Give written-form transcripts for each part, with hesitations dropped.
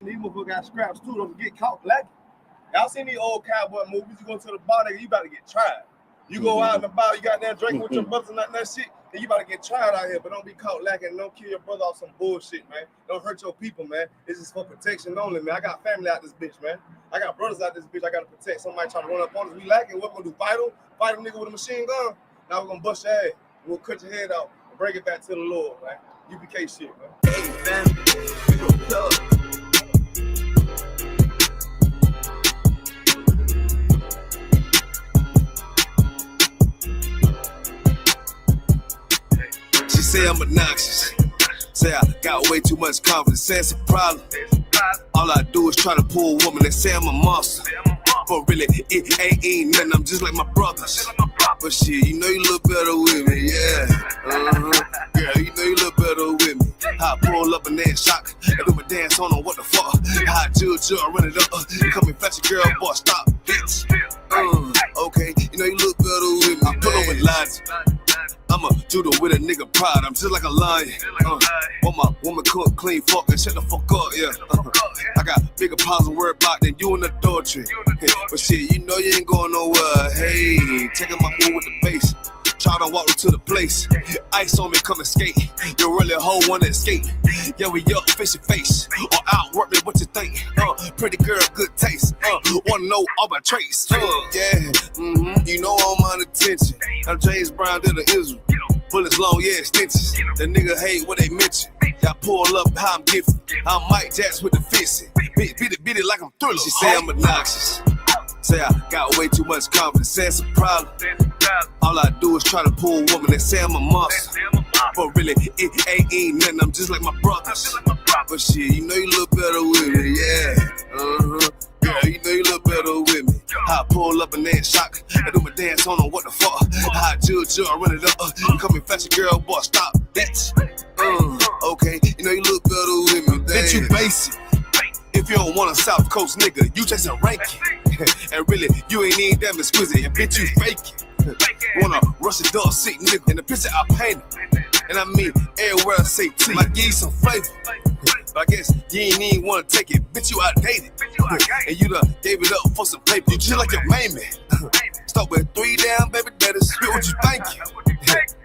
These motherfuckers got scraps too, don't get caught lacking. Y'all seen these old cowboy movies? You go to the bar, nigga, you about to get tried. You go out in the bar, you got there drinking with your brothers and that shit, then you about to get tried out here, but don't be caught lacking. Don't kill your brother off some bullshit, man. Don't hurt your people, man. This is for protection only, man. I got family out this bitch, man. I got brothers out this bitch I gotta protect. Somebody trying to run up on us, we lacking. What we gonna do? Fight a nigga with a machine gun? Now we're gonna bust your ass. We'll cut your head off and bring it back to the Lord, man. U.P.K shit, man. Hey, family, we gon' plug. She say I'm obnoxious. Say I got way too much confidence. Say it's a problem. All I do is try to pull a woman. They say I'm a monster. But really, it ain't nothing. I'm just like my brothers. But shit, you know you look better with me, yeah. Girl, you know you look better with me. How I pull up and then shock. I do my dance on them, what the fuck? How I chill, I run it up. Come and fetch a girl, boy, stop, bitch. Okay, you know you look better with me. I pull up with logic. I'm a judo with a nigga pride. I'm just like a lion. Want my woman cook, clean, fuck, and shut the fuck up, yeah. I got bigger problems to worry about than you in adultery. But shit, you know you ain't going nowhere. Hey, taking my move with the bass. Try to walk to the place. Ice on me, come and skate. You really hoe wanna escape. Yeah, we up, face your face. Or outwork me, what you think? Pretty girl, good taste. Wanna know all my traits. You know I'm on attention. I'm James Brown to the Israel. Bullets long, yeah, extensions. The nigga hate what they mention. Y'all pull up how I'm different. I'm Mike Jackson with the fist. Beat it like I'm Thriller. She say I'm obnoxious. Say I got way too much confidence. Say it's a problem. All I do is try to pull a woman. They say I'm a monster. But really, it ain't nothing. I'm just like my brothers. But shit, you know you look better with me, yeah. Girl, you know you look better with me. How I pull up and then shock. I do my dance on them, what the fuck? How I chill, I run it up. Come and fetch a girl, boy, stop, bitch. Okay, you know you look better with me, bitch, you basic. If you don't want a South Coast nigga, you just a ranking. And really, you ain't even damn exquisite. And bitch, you faking. Wanna rush a dog seat nigga. And the picture I painted. And I mean, everywhere I say T, I give you some flavor. But I guess you ain't even wanna take it. Bitch, you outdated. And you done gave it up for some paper. You just like your main man. Start with 3 damn baby daddies. What you thinking?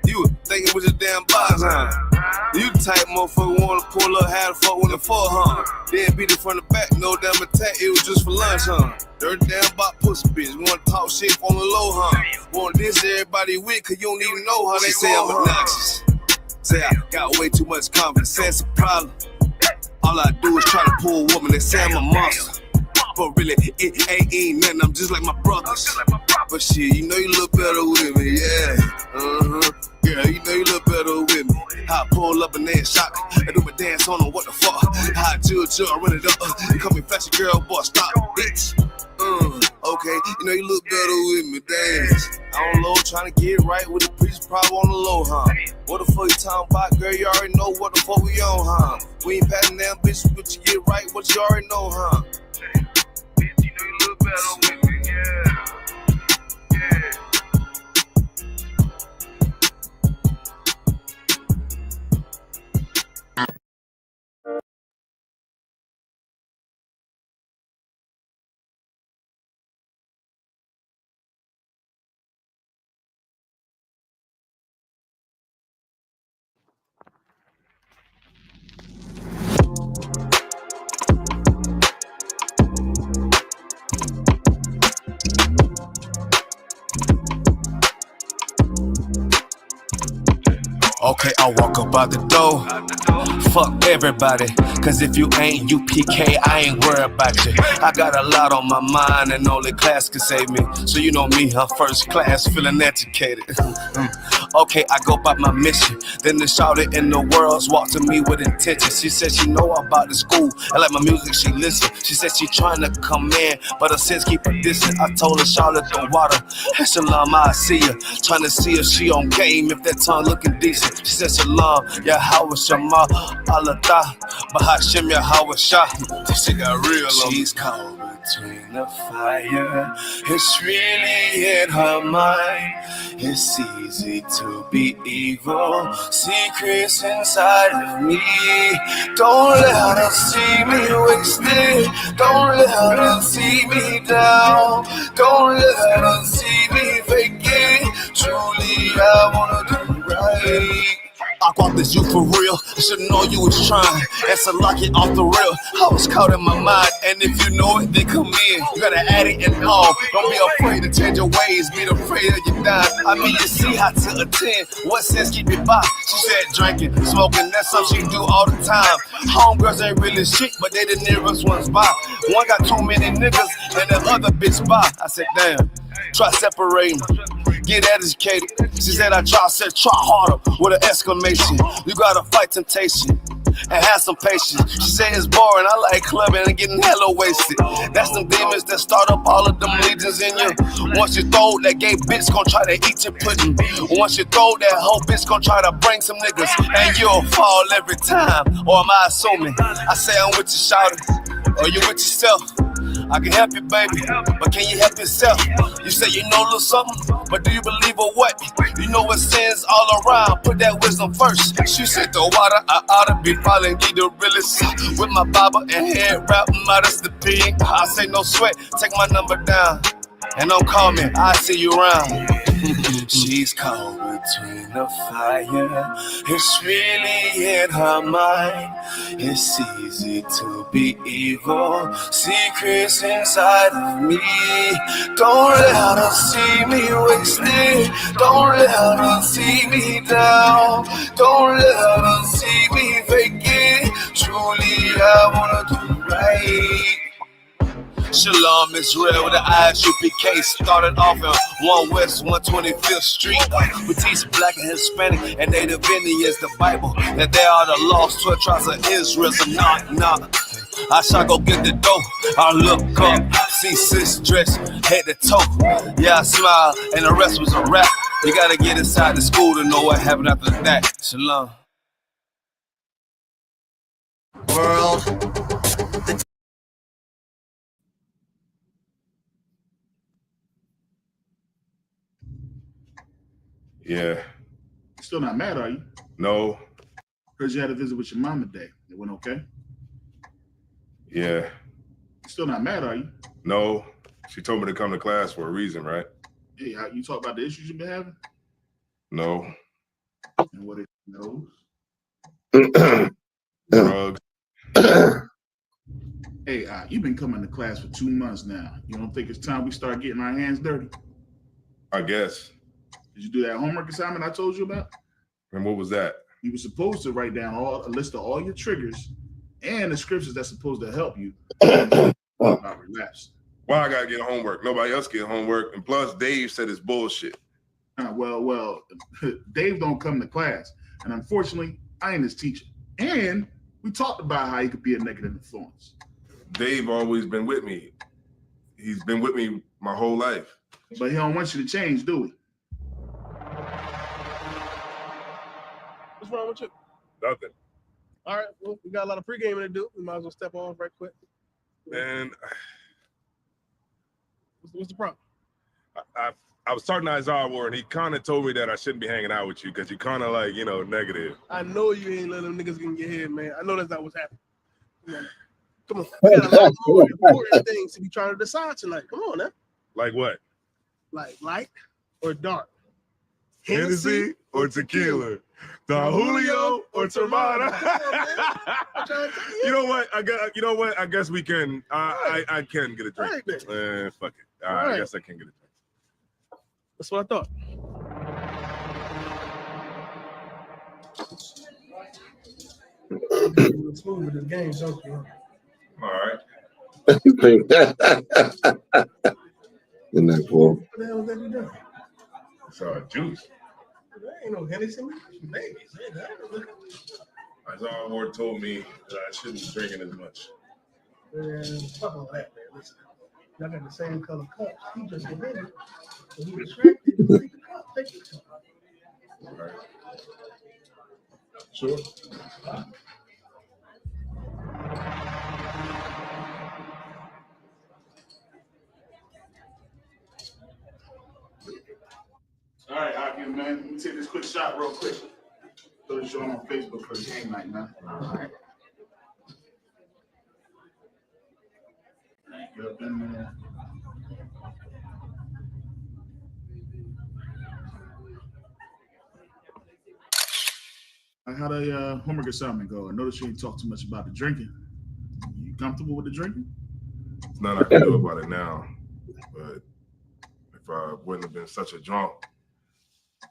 You were thinking with your damn bars, huh? You the type motherfucker wanna pull up, how the fuck when the fuck, huh? Then beat it from the back, no damn attack, it was just for lunch, huh? Dirty damn bot pussy bitch, wanna talk shit on the low, huh? Wanna diss everybody with, cause you don't even know how they say I'm obnoxious. Say I got way too much confidence, say it's a problem. All I do is try to pull a woman, they say I'm a monster. But really, it ain't nothing, I'm just like my brothers. But shit, you know you look better with me, yeah. Girl, you know you look better with me. How I pull up and then shock. I do my dance on them, what the fuck? How I chill, I run it up. Come and fetch a girl, boy, stop, bitch. Okay, you know you look better with me, dance. On low, trying to get right with the preacher, probably on the low, huh? What the fuck you talking about, girl? You already know what the fuck we on, huh? We ain't passing down, bitch, but you get right, what you already know, huh? Bitch, you know you look better with me, yeah. Okay, I walk up out the door. Fuck everybody, cause if you ain't U.P.K, I ain't worried about you. I got a lot on my mind and only class can save me. So you know me, I'm first class, feeling educated. Okay, I go by my mission. Then the shouted in the worlds walked to me with intention. She said she know about the school. I like my music, she listen. She said she trying to come in, but her sins keep her distant. I told her Charlotte the water. SHALAM, I see her. Trying to see if she on game, if that tongue looking decent. She said SHALAM, YAHUSHUA, Allah, Bahashim, YAHAWASHI. This shit got real. She's cold. between the fire. It's really in her mind. It's easy to be evil. Secrets inside of me. Don't let her see me wasted. Don't let her see me down. Don't let her see me fake it. Truly, I wanna do right. I bought this you for real. I should've known you was trying. And so lock it off the real. I was caught in my mind. And if you know it, then come in. You gotta add it and all. Don't be afraid to change your ways. Be afraid of your dying. I mean, you see how to attend. What sense keep it by? She said drinking, smoking. That's something she do all the time. Homegirls ain't really shit, but they the nearest ones by. One got too many niggas, and the other bitch by. I said, damn. Try separating. Get educated. She said I said try harder with an exclamation. You gotta fight temptation and have some patience. She said it's boring, I like clubbing and getting hella wasted. That's them demons that start up all of them legions in you. Once you throw that gay bitch gon' try to eat your pudding. Once you throw that whole bitch gon' try to bring some niggas, and you'll fall every time. Or am I assuming? I say I'm with you, shouting. Or you with yourself? I can help you, baby, but can you help yourself? You say you know a little something, but do you believe or what? You know what sins all around, put that wisdom first. She said the water, I ought to be falling, get the realest. With my Bible and head wrap, modest the pig. I say no sweat, take my number down. And don't call me, I'll see you around. She's caught between the fire. It's really in her mind. It's easy to be evil. Secrets inside of me. Don't let her see me wasted. Don't let her see me down. Don't let her see me fake it. Truly, I wanna do right. Shalom, Israel with the I.S.U.P.K. Started off in 1 West 125th Street. We teach black and Hispanic and Native Indians the Bible, that they are the lost 12 tribes of Israel. So nah, I shall go get the dough. I look up, see sis dress, head to toe. Yeah, I smile, and the rest was a rap. You gotta get inside the school to know what happened after that. Shalom. World. Yeah. Still not mad, are you? No. Heard you had a visit with your mom today. It went okay? Yeah. Still not mad, are you? No. She told me to come to class for a reason, right? Hey, you talk about the issues you've been having? No. And what it knows? Drugs. Hey, you've been coming to class for 2 months now. You don't think it's time we start getting our hands dirty? I guess. Did you do that homework assignment I told you about? And what was that? You were supposed to write down a list of all your triggers and the scriptures that's supposed to help you about relapse. Why I gotta get homework? Nobody else get homework. And plus, Dave said it's bullshit. Well, Dave don't come to class. And unfortunately, I ain't his teacher. And we talked about how he could be a negative influence. Dave always been with me. He's been with me my whole life. But he don't want you to change, do we? What's wrong with you? Nothing. All right, well, we got a lot of pre-gaming to do. We might as well step on right quick. And what's the problem? I was talking to ISRAELITES, and he kind of told me that I shouldn't be hanging out with you because you kind of like, negative. I know you ain't letting them niggas get in your head, man. I know that's not what's happening. Come on. We got a lot more important things to be trying to decide tonight. Come on now. Like what? Like light or dark? Hennessy or tequila? Don Julio or Termana? You know what? I guess we can. I can get a drink. Right, fuck it. I guess I can get a drink. That's what I thought. Smooth with this game, don't you? All right. In that pool. What the hell was that you doing? It's juice. There ain't no Hennessy. Babies. ISRAELITES told me that I shouldn't be drinking as much. Man, fuck all that, man. Listen, y'all got the same color cups. He just get ready. When he distracted, take the cup. Take the cup. All right. Sure. Hey, man, let me take this quick shot real quick. Throw the show on Facebook for the game night, man. All right. Get up in there. How the homework assignment go? I noticed you ain't talk too much about the drinking. You comfortable with the drinking? There's nothing I can do about it now. But if I wouldn't have been such a drunk,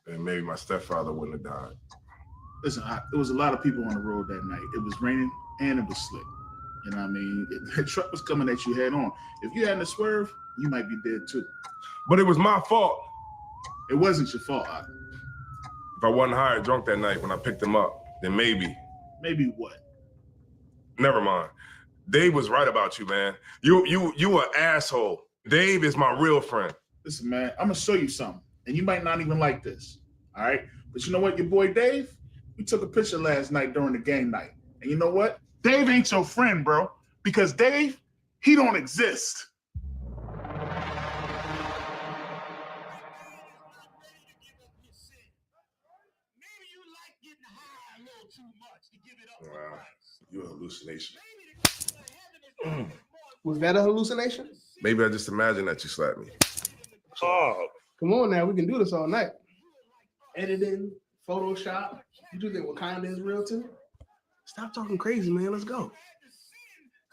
then maybe my stepfather wouldn't have died. Listen, it was a lot of people on the road that night. It was raining and it was slick. You know what I mean? The truck was coming at you head on. If you hadn't swerved, you might be dead too. But it was my fault. It wasn't your fault. If I wasn't high or drunk that night when I picked him up, then maybe. Maybe what? Never mind. Dave was right about you, man. You an asshole. Dave is my real friend. Listen, man, I'm gonna show you something, and you might not even like this. All right, but you know what, your boy Dave, we took a picture last night during the game night, and you know what? Dave ain't your friend, bro, because Dave, he don't exist. Wow, you're a hallucination. Was that a hallucination? Maybe I just imagined that you slapped me. Oh, come on now, we can do this all night. Editing, Photoshop. You do think Wakanda is real too? Stop talking crazy, man. Let's go.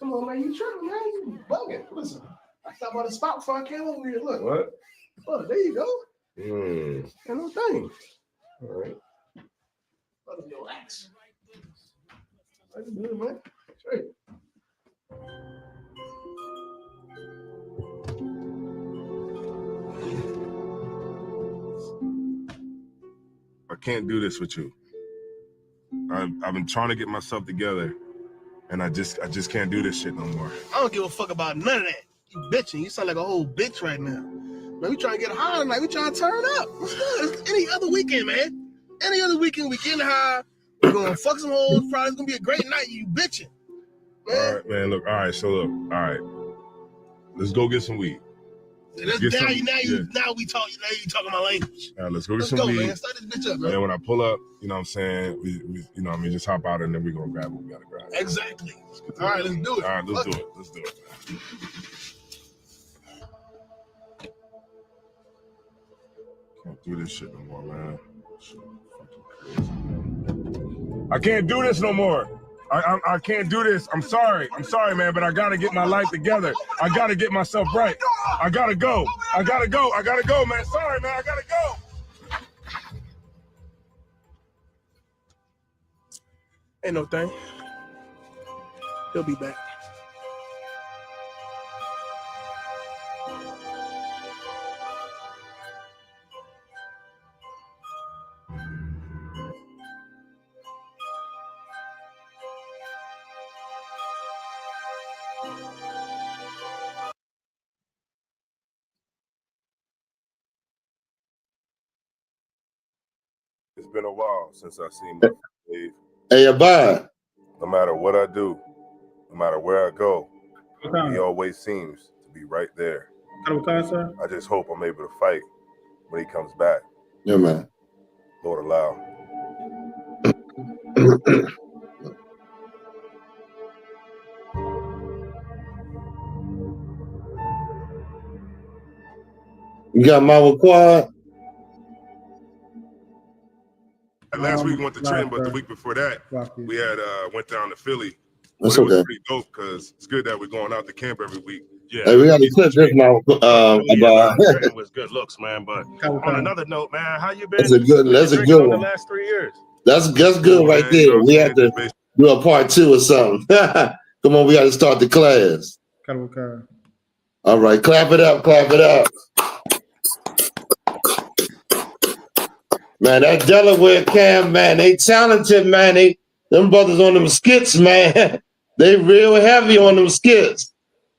Come on, man. You tripping, man. You bugging. Listen, I stopped by the spot before I came over here. Look. What? Oh, there you go. And no thing. All right. Let me relax. That's good, man. Straight. I can't do this with you. I've been trying to get myself together, and I just can't do this shit no more. I don't give a fuck about none of that. You bitching. You sound like a whole bitch right now. Man, we trying to get high tonight. We trying to turn up. What's good? It's any other weekend, man. Any other weekend, we getting high. We're gonna fuck some hoes. Probably it's gonna be a great night. You bitching. Man. All right, man. Look. All right. So look. All right. Let's go get some weed. Now we talking my language. All right, let's go get some weed. Man. Start this bitch up, bro. And then when I pull up, you know what I'm saying, we you know what I mean, just hop out and then we're gonna grab what we gotta grab. Exactly. All right, let's do it. All right, let's do it. Let's do it. Can't do this shit no more, man. Shit fucking crazy. I can't do this no more. I can't do this. I'm sorry, man, but I gotta get my life together. I gotta get myself right. I gotta go, man. Sorry, man, I gotta go. Ain't no thing. He'll be back. It's been a while since I seen my Dave. Hey, Abad. No matter what I do, no matter where I go, he always seems to be right there. I just hope I'm able to fight when he comes back. Yeah, man. Lord allow. You got my quad? Last week we went to Trenton, but the week before that, we had went down to Philly. That's okay. It was pretty dope because it's good that we're going out to camp every week. Yeah, hey, we got to clip this now. Trenton was good looks, man. But on another note, man, how you been? That's a good one. The last 3 years. That's good right there. We have to do a part 2 or something. Come on, we got to start the class. All right, clap it up, clap it up. Man, that Delaware camp, man, they talented, man. Them brothers on them skits, man. They real heavy on them skits.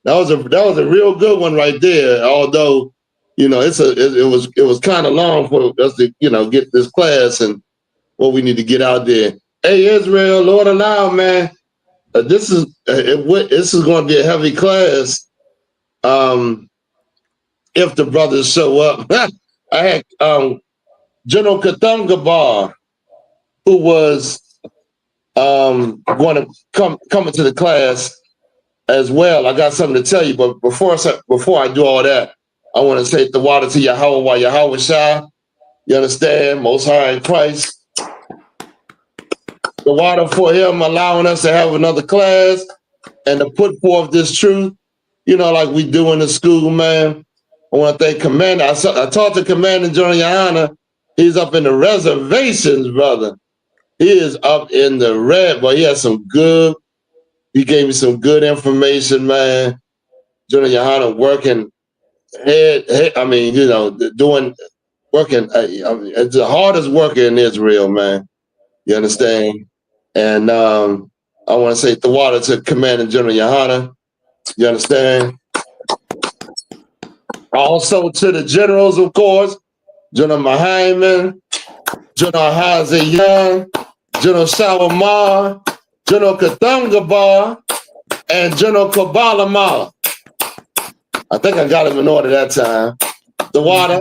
That was a real good one right there. Although, you know, it was kind of long for us to, you know, get this class and what we need to get out there. Hey, Israel, Lord allow, man. This is going to be a heavy class. If the brothers show up, I had General Kathungabar, who was going to come into the class as well. I got something to tell you, but before I do all that, I want to say the water to YAHUWAH, YAHUSHA. You understand? Most High in Christ. The water for him allowing us to have another class and to put forth this truth, you know, like we do in the school, man. I want to thank Commander. I talked to Commander General YAHANNA. He's up in the reservations, brother. He is up in the red, but he has he gave me some good information, man. General YAHANNA working I mean, you know, working, it's the hardest worker in Israel, man. You understand? And I want to say the water to Commander General YAHANNA. You understand? Also to the generals, of course, General Mahayman, General Hazayan, General Shawamar, General Kathungabar, and General Kabalamala. I think I got him in order that time. The water.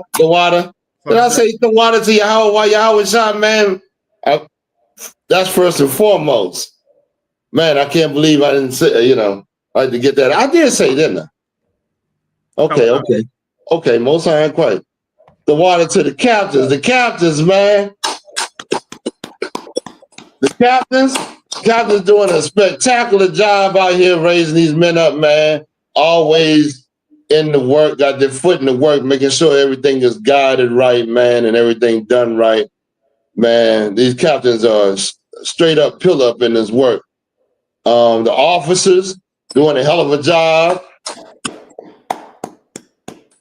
Did I say the water to YAHUWAH, YAHUSHA, man? That's first and foremost. Man, I can't believe I didn't say, you know, I had to get that. I did say, didn't I? Okay, most I ain't quite. The water to the captains. The captains, man. The captains doing a spectacular job out here raising these men up, man. Always in the work, got their foot in the work, making sure everything is guided right, man, and everything done right. Man, these captains are straight up pillar up in this work. The officers doing a hell of a job.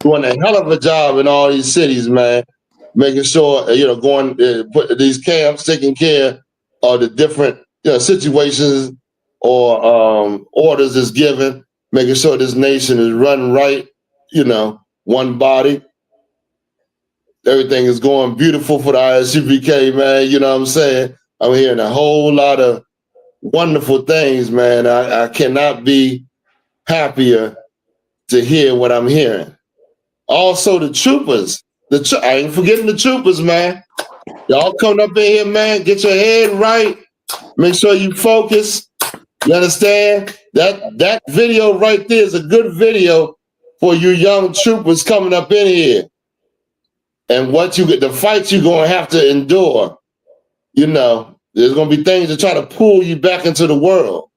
Doing a hell of a job in all these cities, man. Making sure, you know, going put these camps, taking care of the different situations or orders is given, making sure this nation is run right, you know, one body. Everything is going beautiful for the I.S.U.P.K, man. You know what I'm saying? I'm hearing a whole lot of wonderful things, man. I cannot be happier to hear what I'm hearing. Also, the troopers. I ain't forgetting the troopers, man. Y'all come up in here, man. Get your head right. Make sure you focus. You understand? That video right there is a good video for you young troopers coming up in here. And the fights you're going to have to endure. You know, there's going to be things that try to pull you back into the world.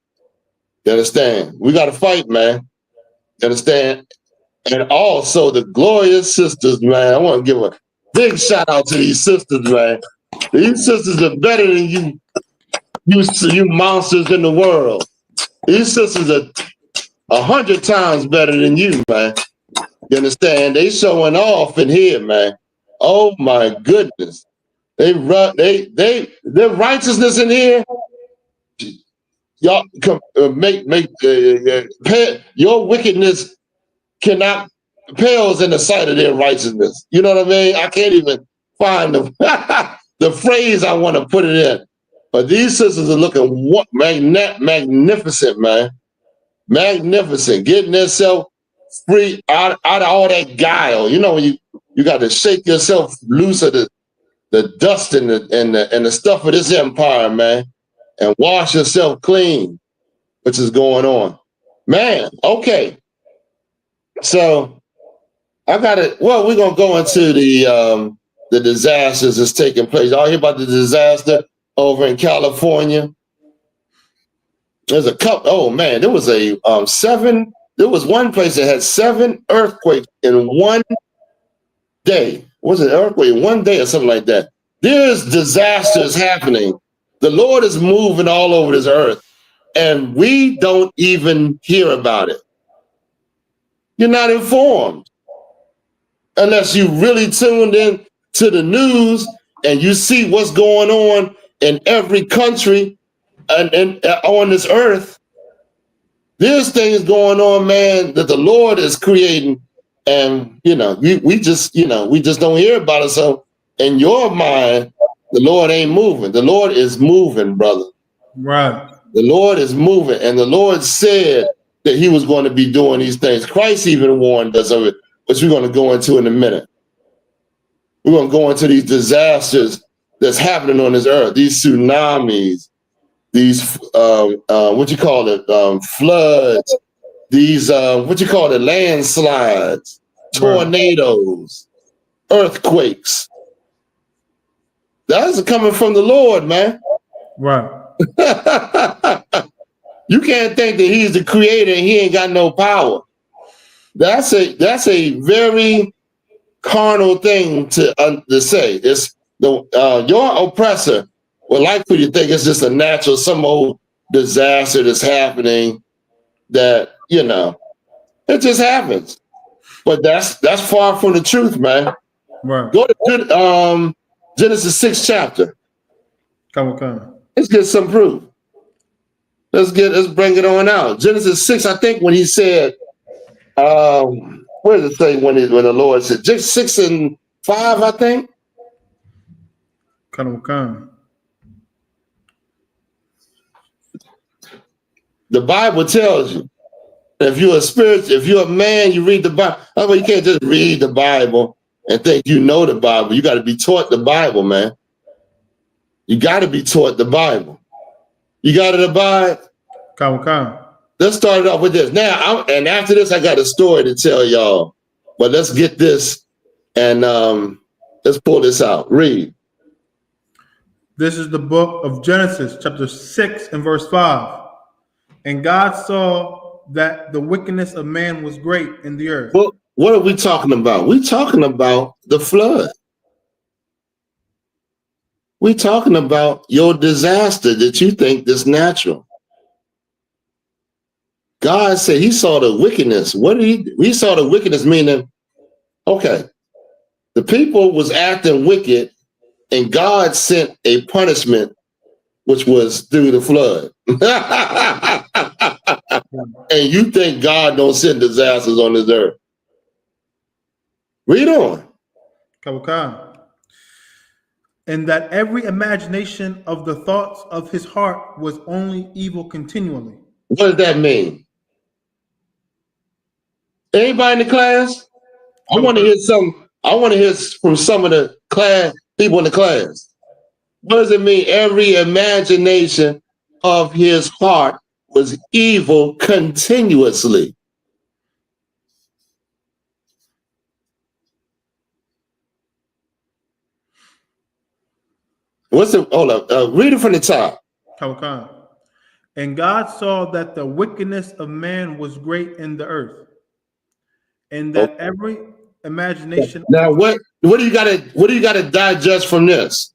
You understand? We got to fight, man. You understand? And also the glorious sisters, man. I want to give a big shout out to these sisters, man. These sisters are better than you monsters in the world. These sisters are 100 times better than you, man. You understand? They showing off in here, man. Oh my goodness. Their righteousness in here. Y'all your wickedness cannot pales in the sight of their righteousness. You know what I mean? I can't even find the phrase I want to put it in. But these sisters are looking magnificent, man. Magnificent. Getting themselves free out of all that guile. You know, when you got to shake yourself loose of the dust and the stuff of this empire, man, and wash yourself clean, which is going on. Man, okay. So I got it. Well, we're gonna go into the disasters that's taking place. Y'all hear about the disaster over in California? There's a couple. Oh man, there was a There was one place that had 7 earthquakes in one day. Was it an earthquake in one day or something like that? There's disasters happening. The Lord is moving all over this earth, and we don't even hear about it. You're not informed unless you really tuned in to the news and you see what's going on in every country and on this earth. There's things going on, man, that the Lord is creating, and we just don't hear about it. So in your mind, the Lord ain't moving. The Lord is moving, brother. Right. The Lord is moving, and the Lord said that he was going to be doing these things. Christ even warned us of it, which we're going to go into in a minute. we're going to go into these disasters that's happening on this earth, these tsunamis, these, what you call it, floods, these, what you call it, landslides, tornadoes, earthquakes. That's coming from the Lord, man. Right. You can't think that he's the creator and he ain't got no power. That's a very carnal thing to say. It's your oppressor would like for you to think it's just a natural, some old disaster that's happening that, you know, it just happens. But that's far from the truth, man. Right. Go to Genesis 6 chapter. Come. Let's get some proof. Let's bring it on out. Genesis 6, I think when he said, where does it say when the Lord said, just 6 and 5, I think. Come. The Bible tells you, if you're a man, you read the Bible. I mean, you can't just read the Bible and think you know the Bible. You got to be taught the Bible, man. You got to be taught the Bible. You got it abide? Come. Let's start it off with this. Now, and after this, I got a story to tell y'all. But let's get this and let's pull this out. Read. This is the book of Genesis, chapter 6 and verse 5. And God saw that the wickedness of man was great in the earth. Well, what are we talking about? We're talking about the flood. We're talking about your disaster that you think is natural. God said he saw the wickedness. What did he saw the wickedness, meaning, okay, the people was acting wicked and God sent a punishment, which was through the flood. And you think God don't send disasters on this earth. Read on. Come. And that every imagination of the thoughts of his heart was only evil continually. What does that mean? Anybody in the class? I want to hear some. I want to hear from some of the class people in the class. What does it mean? Every imagination of his heart was evil continuously. What's the? Hold up. Read it from the top. Come. And God saw that the wickedness of man was great in the earth, and that every imagination. Now, what do you got to digest from this?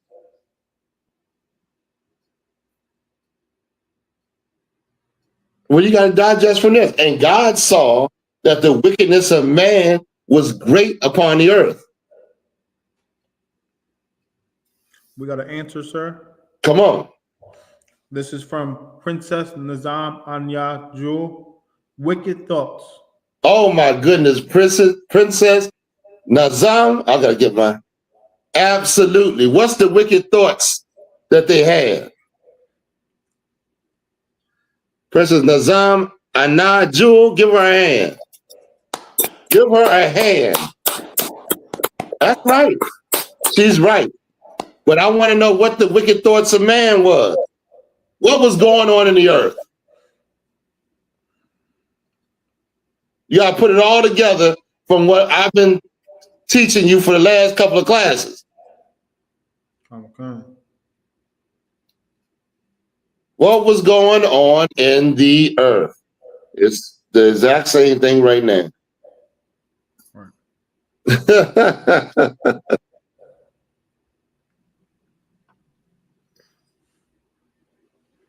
What do you got to digest from this? And God saw that the wickedness of man was great upon the earth. We got an answer, sir. Come on. This is from Princess Nizam Anya Jewel. Wicked thoughts. Oh my goodness, Princess Nazam. I gotta get mine. Absolutely. What's the wicked thoughts that they had? Princess Nazam Anya Jewel, give her a hand. Give her a hand. That's right. She's right. But I want to know what the wicked thoughts of man was. What was going on in the earth? You got to put it all together from what I've been teaching you for the last couple of classes. Okay. What was going on in the earth? It's the exact same thing right now. Right.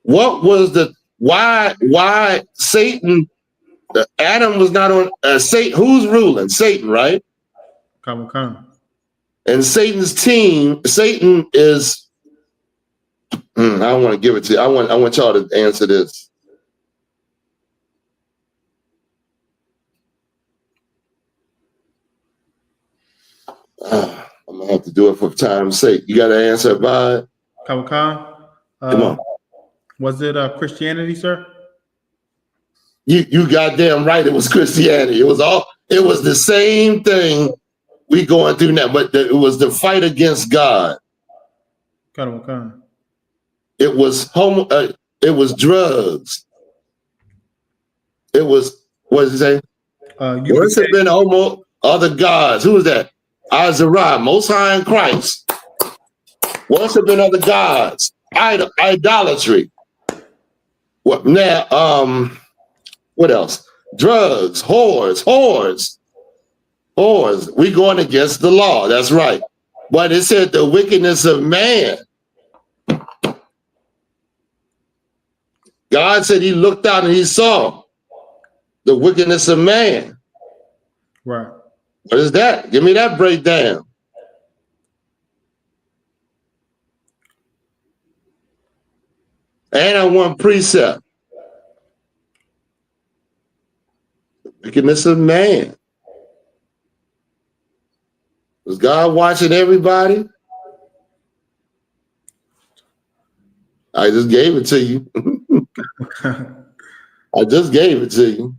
What was the why Satan? Adam was not on Satan. Who's ruling? Satan, right? Come. And Satan's team. Satan is. I don't want to give it to you. I want y'all to answer this. I'm gonna have to do it for time's sake. You got to answer it by. Come on. Was it Christianity, sir? You goddamn right. It was Christianity. It was the same thing we going through that, but it was the fight against God. It was it was drugs. It was, what did he say? Once have been homo, other gods. Who was that? ISRAELITES, Most High in Christ. Once have been other gods. Idolatry. What now? What else? Drugs, whores. We going against the law. That's right. But it said the wickedness of man. God said he looked out and he saw the wickedness of man. Right. What is that? Give me that breakdown. And I want precept. The wickedness of man. Was God watching everybody? I just gave it to you. I just gave it to you.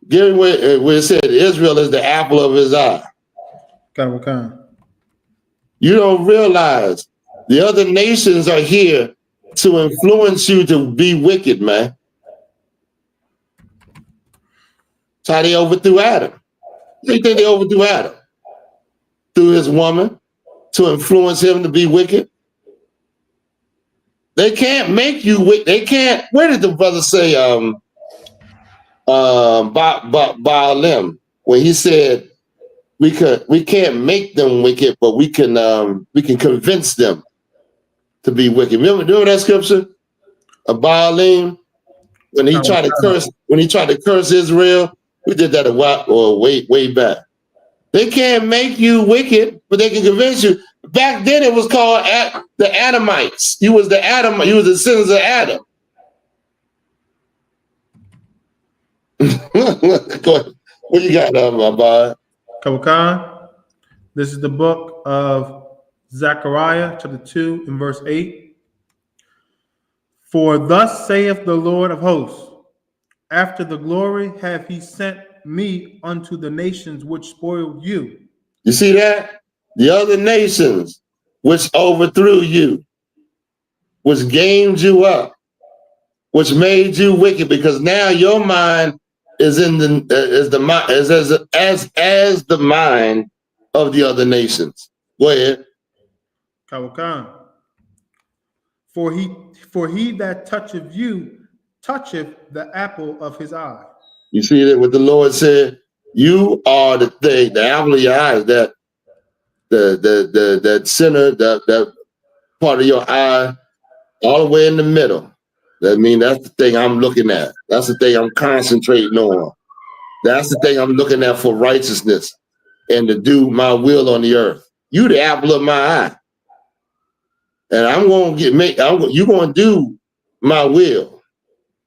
Give me where it said Israel is the apple of his eye. You don't realize the other nations are here to influence you to be wicked, man. That's how they overthrew Adam. They think they overthrew Adam through his woman to influence him to be wicked. They can't make you wicked. They can't. Where did the brother say Baalim, when he said we can't make them wicked, but we can convince them to be wicked. Remember that scripture of Baalim when he tried to curse Israel? We did that a while or way back. They can't make you wicked, but they can convince you. Back then it was called the Adamites. You was the Adam. You was the sons of Adam. Go ahead. What you got, my boy? Kawakan. This is the book of Zechariah, chapter 2, and verse 8. For thus saith the Lord of hosts, after the glory hath he sent me unto the nations which spoiled you. You see that? The other nations which overthrew you, which gamed you up, which made you wicked, because now your mind is in the as the mind of the other nations. Go ahead. Kawakan. For he that toucheth you toucheth the apple of his eye. You see that what the Lord said? You are the thing, the apple of your eye, that that center, that part of your eye, all the way in the middle. That means that's the thing I'm looking at. That's the thing I'm concentrating on. That's the thing I'm looking at for righteousness and to do my will on the earth. You the apple of my eye. And I'm going to you're going to do my will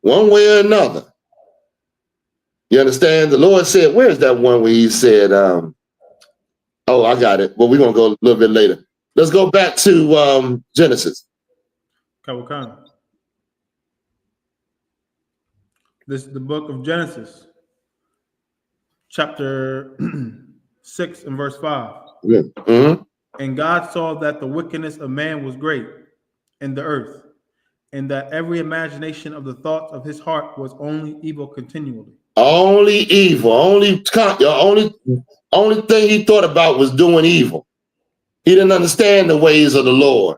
one way or another. You understand? The Lord said, where's that one where he said, oh, I got it. Well, we're going to go a little bit later. Let's go back to Genesis. Kawakan. This is the book of Genesis, chapter 6 and verse 5. Yeah. Mm-hmm. And God saw that the wickedness of man was great in the earth, and that every imagination of the thoughts of his heart was only evil continually. Only evil. Only thing he thought about was doing evil. He didn't understand the ways of the Lord.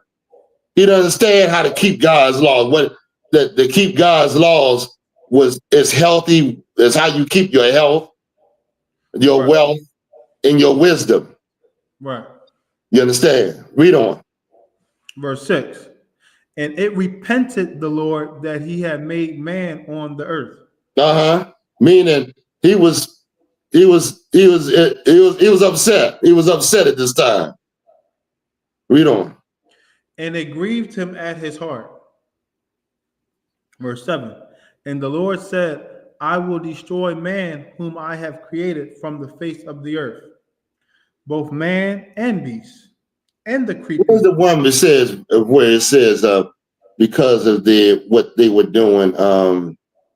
He didn't understand how to keep God's laws. To keep God's laws is healthy, is how you keep your health, your wealth, and your wisdom. Right. You understand? Read on. Verse 6. And it repented the Lord that he had made man on the earth. Meaning he was upset. He was upset at this time. Read on. And it grieved him at his heart. Verse 7. And the Lord said, I will destroy man whom I have created from the face of the earth, both man and beast, and the creeping. Where's the one that says where it says because of what they were doing,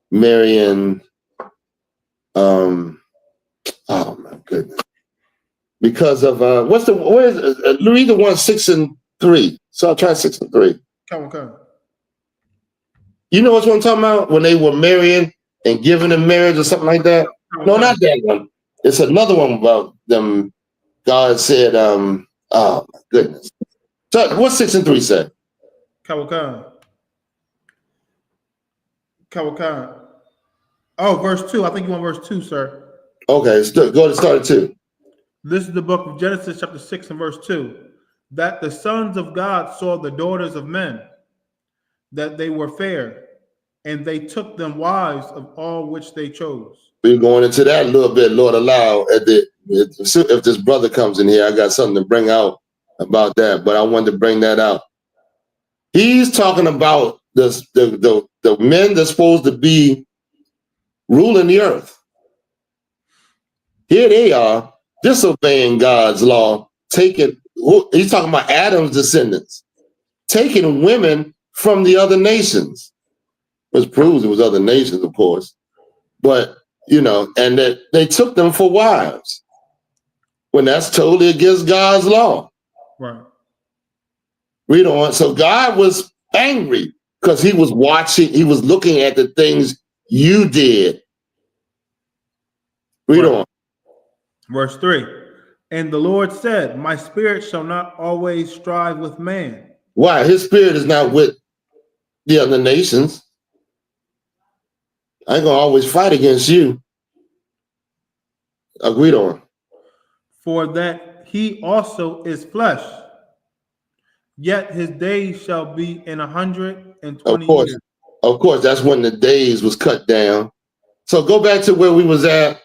marrying oh my goodness. Because of read the 1, 6 and 3. So I'll try 6 and 3. Come on. You know what I'm talking about? When they were marrying and giving in marriage or something like that? No, not that one. It's another one about them. God said, oh my goodness. So what's 6 and 3 say? Kawakan. Oh, verse 2. I think you want verse 2, sir. Okay, go to start at 2. This is the book of Genesis, chapter 6 and verse 2. That the sons of God saw the daughters of men, that they were fair, and they took them wives of all which they chose. We're going into that a little bit, Lord allow. If this brother comes in here, I got something to bring out about that, but I wanted to bring that out. He's talking about the men that's supposed to be ruling the earth. Here they are disobeying God's law, he's talking about Adam's descendants, taking women from the other nations, which proves it was other nations, of course. But, and that they took them for wives when that's totally against God's law. Right. Read on. So God was angry because he was looking at the things you did. Read on. Verse 3. And the Lord said, my spirit shall not always strive with man. Why? His spirit is not with the other nations. I ain't gonna always fight against you. Agreed on. For that he also is flesh, yet his days shall be in 120 years. Of course, that's when the days was cut down. So go back to where we was at.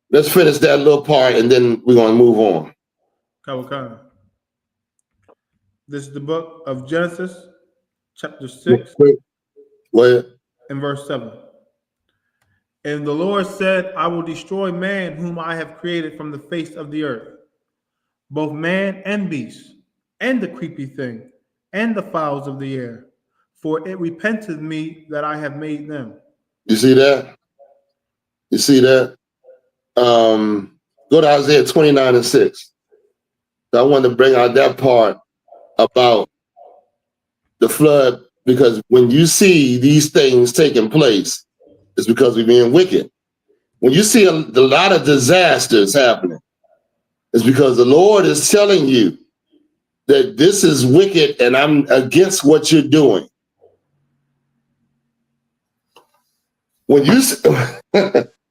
Let's finish that little part, and then we're gonna move on. Okay. This is the book of Genesis, chapter 6, and verse 7. And the Lord said, I will destroy man whom I have created from the face of the earth, both man and beast, and the creepy thing, and the fowls of the air, for it repenteth me that I have made them. You see that? You see that? Go to Isaiah 29 and 6. So I wanted to bring out that part about the flood, because when you see these things taking place, it's because we're being wicked. When you see a lot of disasters happening, it's because the Lord is telling you that this is wicked and I'm against what you're doing. When you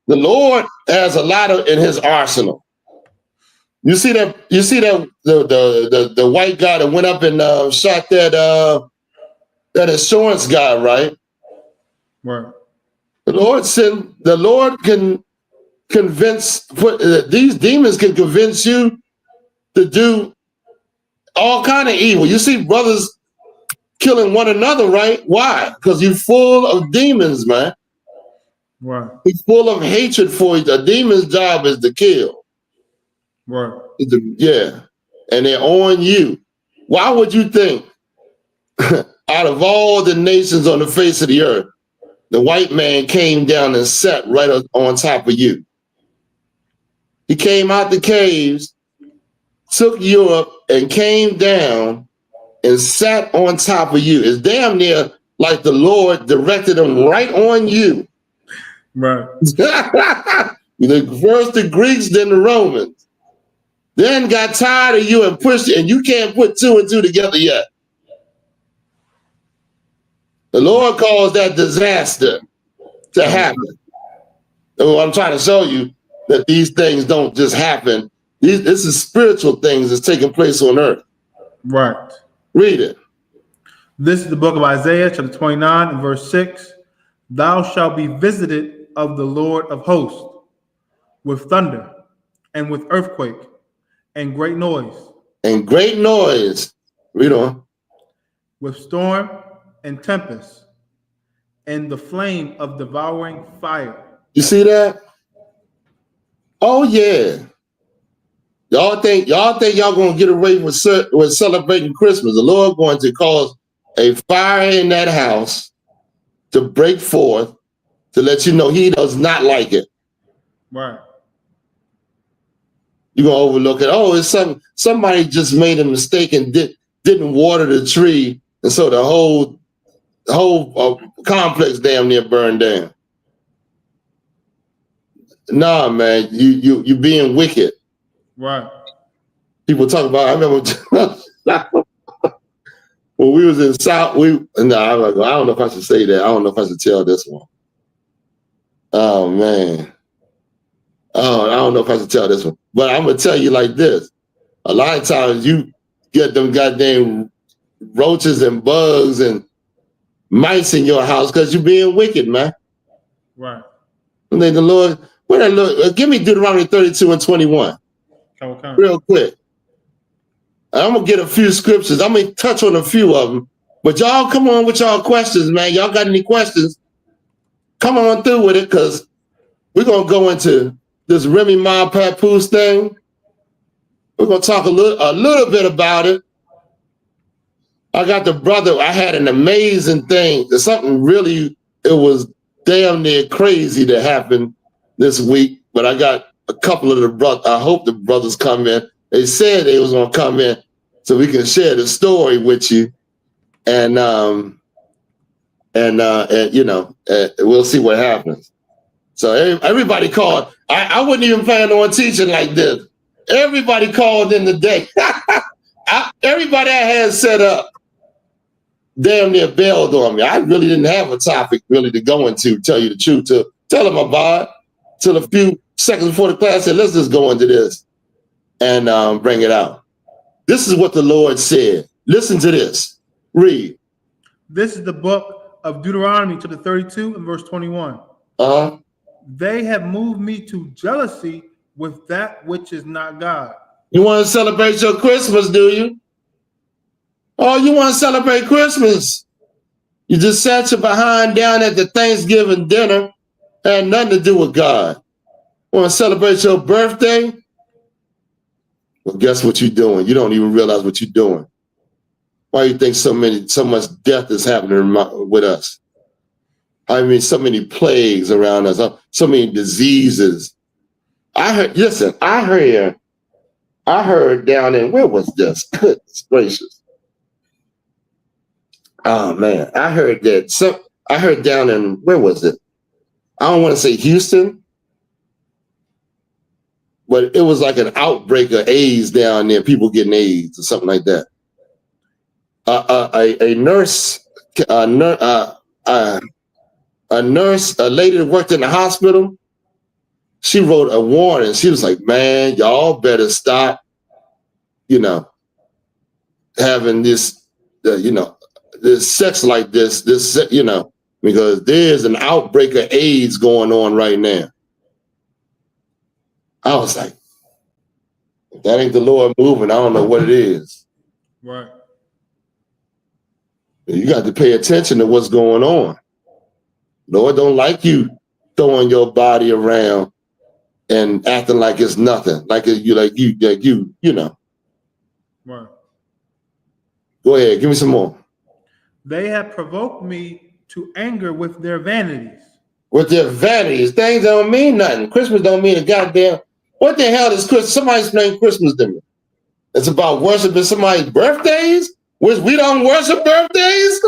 the Lord has a lot in his arsenal. You see that the white guy that went up and shot that insurance guy, right? Right. The Lord can convince, these demons can convince you to do all kind of evil. You see brothers killing one another, right? Why? Because you're full of demons, man. Right. He's full of hatred for you. A demon's job is to kill. Right. Yeah. And they're on you. Why would you think out of all the nations on the face of the earth, the white man came down and sat right on top of you? He came out the caves, took Europe, and came down and sat on top of you. It's damn near like the Lord directed him right on you. Right. First the Greeks, then the Romans. Then got tired of you and pushed it, and you can't put 2 and 2 together yet. The Lord calls that disaster to happen. And I'm trying to show you that these things don't just happen. This is spiritual things that's taking place on earth. Right. Read it. This is the book of Isaiah, chapter 29, and verse 6. Thou shalt be visited of the Lord of hosts with thunder and with earthquake and great noise. And great noise. Read on. With storm and tempest and the flame of devouring fire. You see that? Oh yeah. Y'all think y'all gonna get away with celebrating Christmas? The Lord going to cause a fire in that house to break forth to let you know he does not like it. Right. You're gonna overlook it. Oh, it's somebody just made a mistake and didn't water the tree, and so the whole complex damn near burned down. Nah, man, you being wicked. Right. People talk about. I remember when we was in South. I don't know if I should say that. I don't know if I should tell this one. Oh man. Oh, I don't know if I should tell this one, but I'm gonna tell you like this. A lot of times you get them goddamn roaches and bugs and mice in your house because you're being wicked, man. Right. And then the Lord, give me Deuteronomy 32 and 21. Okay. Real quick. I'm gonna get a few scriptures. I'm gonna touch on a few of them. But y'all come on with y'all questions, man. Y'all got any questions? Come on through with it, because we're gonna go into this Remy Ma Papoose thing. We're gonna talk a little bit about it. I got the brother. I had an amazing thing. There's something really, it was damn near crazy that happened this week. But I got a couple of the brothers. I hope the brothers come in. They said they was gonna come in so we can share the story with you, and you know, we'll see what happens. So everybody called. I wouldn't even plan on teaching like this. Everybody called in the day. Everybody I had set up damn near bailed on me. I really didn't have a topic really to go into, tell you the truth, to tell them about it. Till a few seconds before the class said, let's just go into this and bring it out. This is what the Lord said. Listen to this. Read. This is the book of Deuteronomy, chapter 32 and verse 21. They have moved me to jealousy with that which is not God. You want to celebrate your Christmas, do you? Oh, you want to celebrate Christmas? You just sat your behind down at the Thanksgiving dinner, had nothing to do with God. Want to celebrate your birthday? Well, guess what you're doing? You don't even realize what you're doing. Why do you think so much death is happening with us? I mean, so many plagues around us, so many diseases. I heard down in, where was this? Goodness gracious. Oh man, I heard down in, where was it? I don't want to say Houston, but it was like an outbreak of AIDS down there, people getting AIDS or something like that. A lady that worked in the hospital, she wrote a warning. She was like, man, y'all better stop, you know, having this, this sex like this, you know, because there's an outbreak of AIDS going on right now. I was like, if that ain't the Lord moving, I don't know what it is. Right. You got to pay attention to what's going on. Lord don't like you throwing your body around and acting like it's nothing, you know. Right. Go ahead, give me some more. They have provoked me to anger with their vanities. With their vanities, things don't mean nothing. Christmas don't mean a goddamn. What the hell is Christmas? Somebody explain Christmas to me. It's about worshiping somebody's birthdays, which we don't worship birthdays.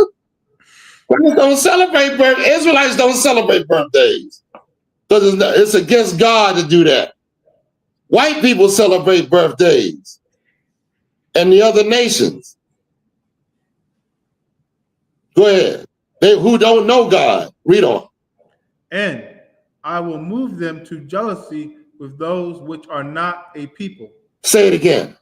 We don't celebrate birthdays. Israelites don't celebrate birthdays because it's against God to do that. White people celebrate birthdays, and the other nations. Go ahead. They who don't know God. Read on. And I will move them to jealousy with those which are not a people. Say it again.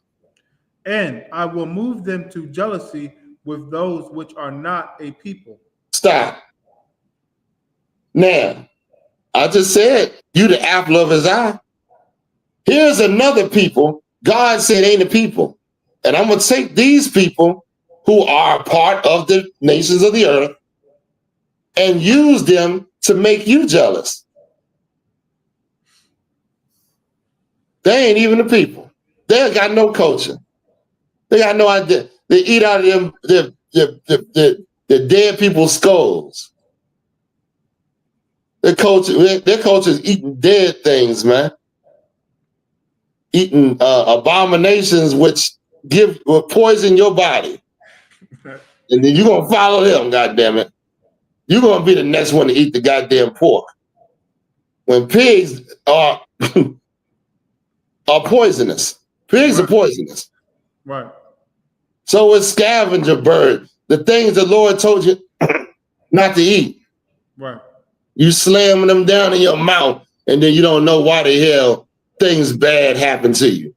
And I will move them to jealousy with those which are not a people. Stop. Now, I just said, you the apple of his eye. Here's another people. God said ain't a people. And I'm going to take these people who are part of the nations of the earth and use them to make you jealous. They ain't even the people. They ain't got no culture. They got no idea. They eat out of them the dead people's skulls. Their culture is eating dead things, man. eating abominations which will poison your body. And then you're gonna follow them, goddamn it. You're gonna be the next one to eat the goddamn pork. When pigs are are poisonous. Pigs are poisonous. Right. So is scavenger bird. The things the Lord told you not to eat. Right. You slamming them down in your mouth, and then you don't know why the hell things bad happen to you.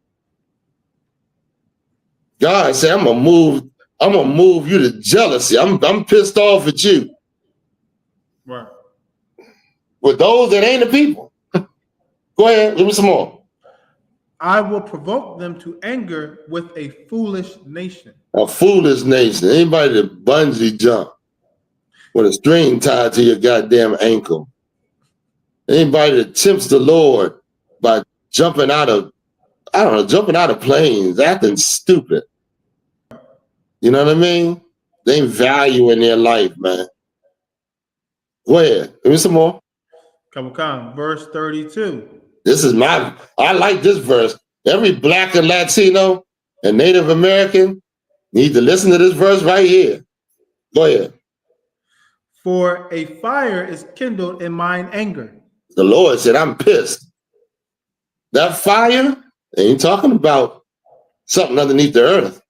God said, I'm gonna move you to jealousy. I'm pissed off at you. Right. With those that ain't the people. Go ahead, give me some more. I will provoke them to anger with a foolish nation. A foolish nation. Anybody that bungee jump with a string tied to your goddamn ankle. Anybody that tempts the Lord by jumping out of planes, acting stupid. You know what I mean? They ain't valuing their life, man. Go ahead, give me some more. Come, verse 32. I like this verse. Every Black and Latino and Native American need to listen to this verse right here. Go ahead. For a fire is kindled in mine anger. The Lord said, I'm pissed. That fire, they ain't talking about something underneath the earth.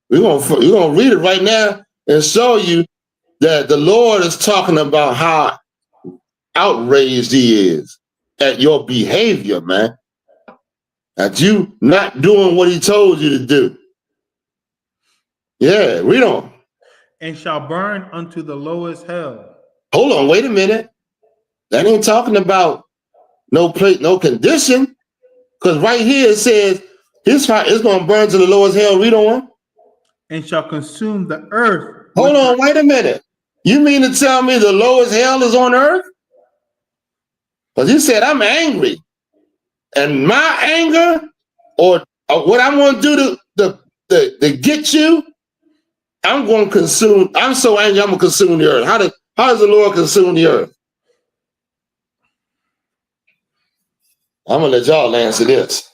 We're gonna read it right now and show you that the Lord is talking about how outraged he is at your behavior, man. At you not doing what he told you to do. Yeah, read on. And shall burn unto the lowest hell. Hold on, wait a minute. That ain't talking about no place, no condition. Because right here it says his fire is going to burn to the lowest hell. Read on. And shall consume the earth. Hold on, wait a minute. You mean to tell me the lowest hell is on earth? Because he said, I'm angry. And my anger, or what I'm going to do to get you, I'm going to consume. I'm so angry, I'm going to consume the earth. How does the Lord consume the earth? I'm going to let y'all answer this.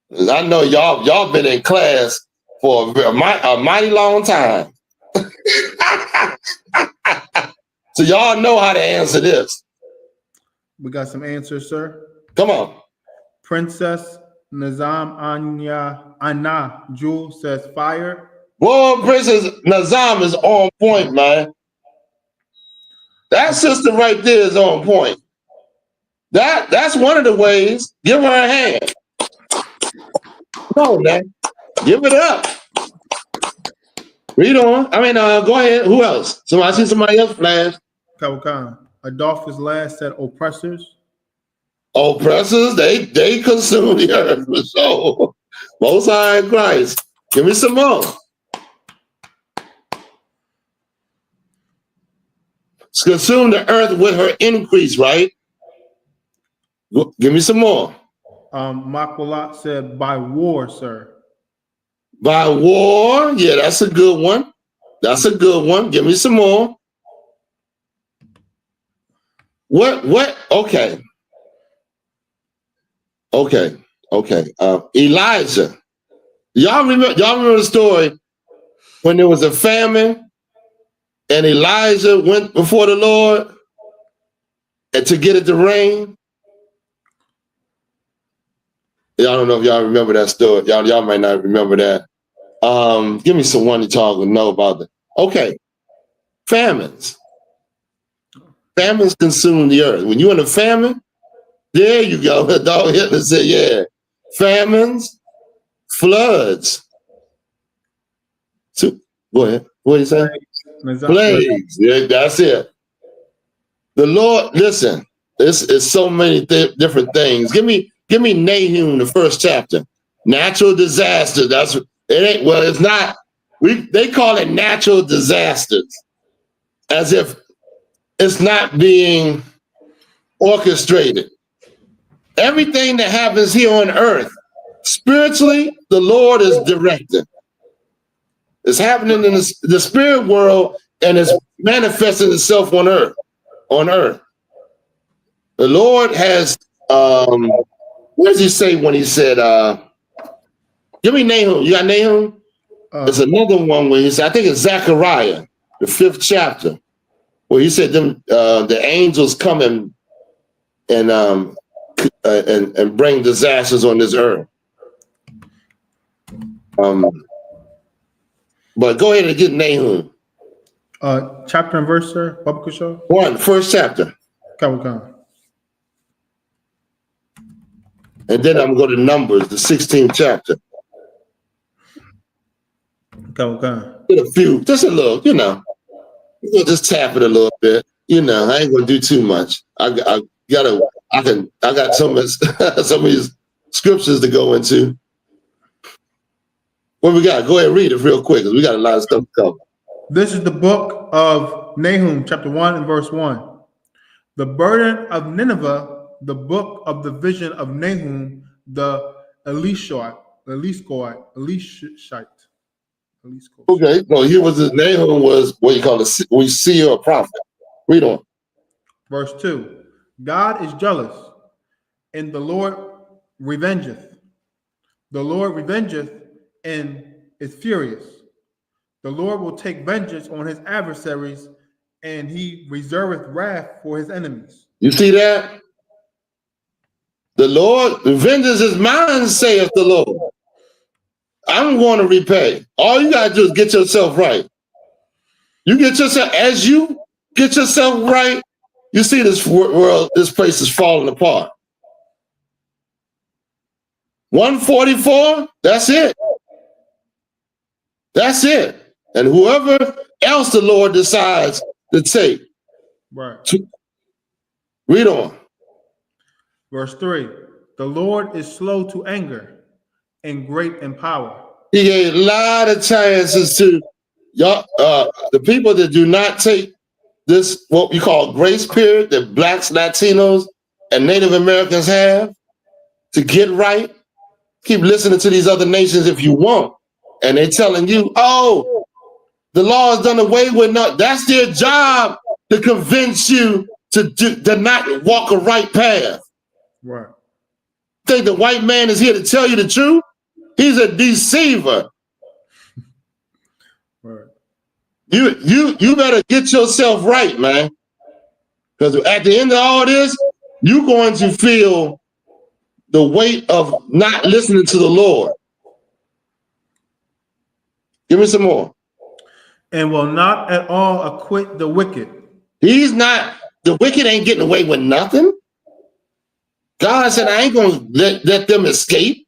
Because I know y'all been in class for a mighty long time. So y'all know how to answer this. We got some answers, sir. Come on. Princess Nizam Anna Jewel says fire. Boy, Princess Nazam is on point, man. That sister right there is on point. That's one of the ways. Give her a hand. Come on, man. Give it up. Read on. Go ahead. Who else? I see somebody else flash. Khan. Adolphus Last said oppressors. Oppressors, they consume the earth. So, Most High in Christ. Give me some more. Consume the earth with her increase, right? Give me some more. Makwalat said by war, sir. By war, yeah, that's a good one. That's a good one. Give me some more. What? Okay. Elijah. Y'all remember the story when there was a famine and Elijah went before the Lord and to get it to rain? Y'all don't know if y'all remember that story. Y'all might not remember that. Give me someone that y'all will know about that. Okay. Famines. Famines consume the earth. When you're in a famine, there you go. Dog Hitler said, yeah. Famines, floods. So, go ahead. What did he say? Plagues. Yeah, that's it. The Lord, listen, it's so many different things. Give me Nahum, the first chapter. Natural disaster. That's what it ain't. Well, it's not. They call it natural disasters, as if it's not being orchestrated. Everything that happens here on earth, spiritually, the Lord is directing. It's happening in the spirit world, and it's manifesting itself on earth. The Lord has What does he say when he said, give me Nahum. You got Nahum? There's another one where he said, I think it's Zechariah, the 5th chapter, where he said the angels come and bring disasters on this earth. But go ahead and get Nahum. Chapter and verse, sir. First chapter. Come. And then I'm going to Numbers, the 16th chapter. Come. Get a few, just a little, we'll just tap it a little bit. I ain't gonna do too much. I got some of these scriptures to go into. What we got? Go ahead and read it real quick, because we got a lot of stuff to cover. This is the book of Nahum, chapter 1 and verse 1. The burden of Nineveh, the book of the vision of Nahum, the Elishite. Okay, no, here was his Nahum was what you call a seer or prophet. Read on. Verse 2. God is jealous, and the Lord revengeth. The Lord revengeth and is furious. The Lord will take vengeance on his adversaries, and he reserveth wrath for his enemies. You see that? The Lord, vengeance is mine, saith the Lord. I'm going to repay. All you got to do is get yourself right. As you get yourself right, you see this world, this place is falling apart. 144, that's it. That's it. And whoever else the Lord decides to take. Right. Read on. Verse 3. The Lord is slow to anger and great in power. He gave a lot of chances to y'all, the people that do not take this, what we call grace period, that blacks, Latinos, and Native Americans have to get right. Keep listening to these other nations if you want. And they're telling you, oh, the law is done away with. No, that's their job to convince you to not walk a right path. Right. Think the white man is here to tell you the truth? He's a deceiver. Right. You better get yourself right, man. Because at the end of all this, you're going to feel the weight of not listening to the Lord. Give me some more. And will not at all acquit the wicked. The wicked ain't getting away with nothing. God said, I ain't going to let them escape.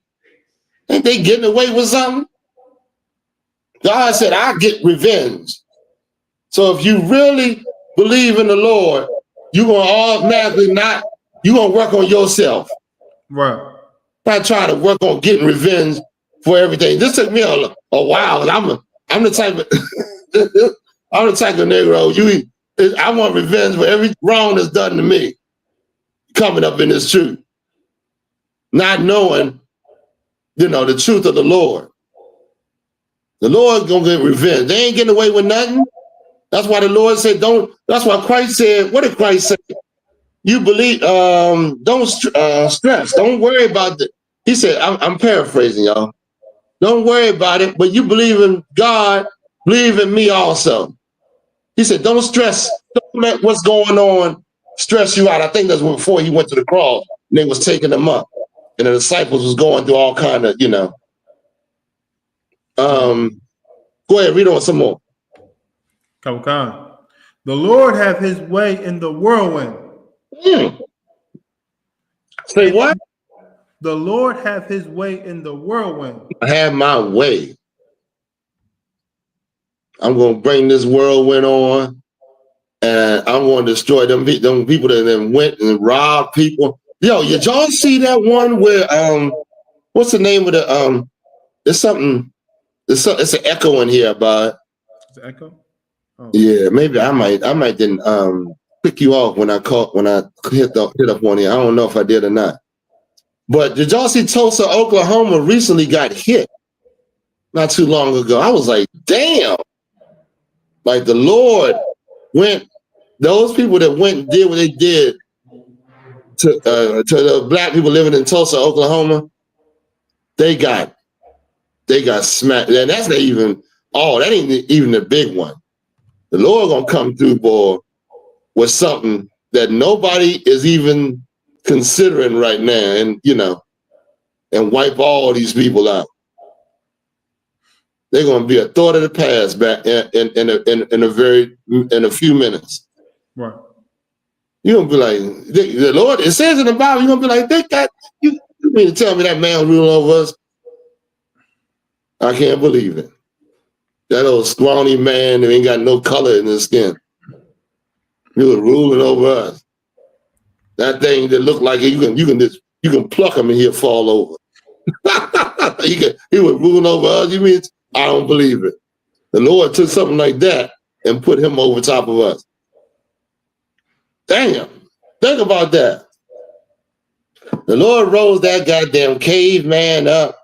Ain't they getting away with something? God said, I get revenge. So if you really believe in the Lord, you're going to automatically you're going to work on yourself. Right. Not trying to work on getting revenge for everything. This took me a while. I'm the type of I'm the type of Negro. I want revenge for every wrong that's done to me. Coming up in this truth. Not knowing, the truth of the Lord. The Lord gonna get revenge. They ain't getting away with nothing. That's why the Lord said, that's why Christ said, what did Christ say? You believe, don't stress. Don't worry about it. He said, I'm paraphrasing, y'all. Don't worry about it, but you believe in God, believe in me also. He said, don't stress. Don't let what's going on stress you out. I think that's before he went to the cross and they was taking him up. And the disciples was going through all kind of, Go ahead, read on some more. Come. The Lord have his way in the whirlwind. Say what? The Lord have his way in the whirlwind. I have my way. I'm going to bring this whirlwind on, and I'm going to destroy them people that then went and robbed people. Yo, did y'all see that one where what's the name of the there's something, it's an echo in here about it. It's an echo? Oh. Yeah, maybe I might didn't pick you off when I hit up on you. I don't know if I did or not. But did y'all see Tulsa, Oklahoma recently got hit not too long ago? I was like, damn. Like the Lord those people that went and did what they did, to the black people living in Tulsa, Oklahoma, they got smacked. And that's not even all. That ain't even the big one. The Lord gonna come through, boy, with something that nobody is even considering right now, and and wipe all these people out. They're gonna be a thought of the past back in a few minutes. Right. You're gonna be like, the Lord, it says in the Bible, you're gonna be like, you mean to tell me that man ruling over us? I can't believe it. That old scrawny man who ain't got no color in his skin. He was ruling over us. That thing that looked like you can pluck him and he'll fall over. He was ruling over us. You mean I don't believe it. The Lord took something like that and put him over top of us. Damn. Think about that. The Lord rose that goddamn caveman up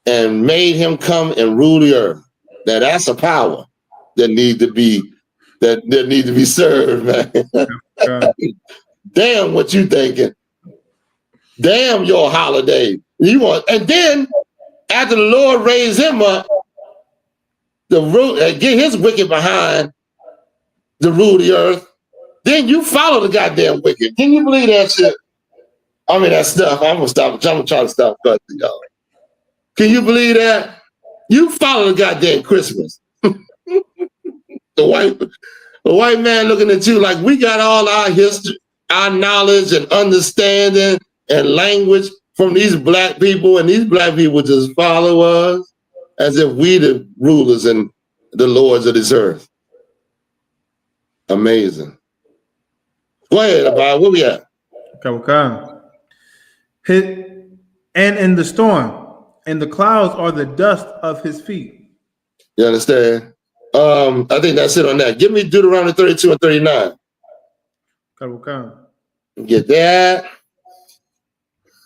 and made him come and rule the earth. Now that's a power that need to be served, man. Damn, what you thinking? Damn your holiday. And then after the Lord raised him up, get his wicked behind to rule the earth, then you follow the goddamn wicked. Can you believe that shit? I mean that stuff. I'm gonna try to stop cutting y'all. Can you believe that? You follow the goddamn Christmas. The white man looking at you like we got all our history, our knowledge and understanding and language from these black people, and these black people just follow us as if we the rulers and the lords of this earth. Amazing. Go ahead, Abba. Where we at? Okay. And in the storm, and the clouds are the dust of his feet. You understand? I think that's it on that. Give me Deuteronomy 32 and 39. Okay. Get that.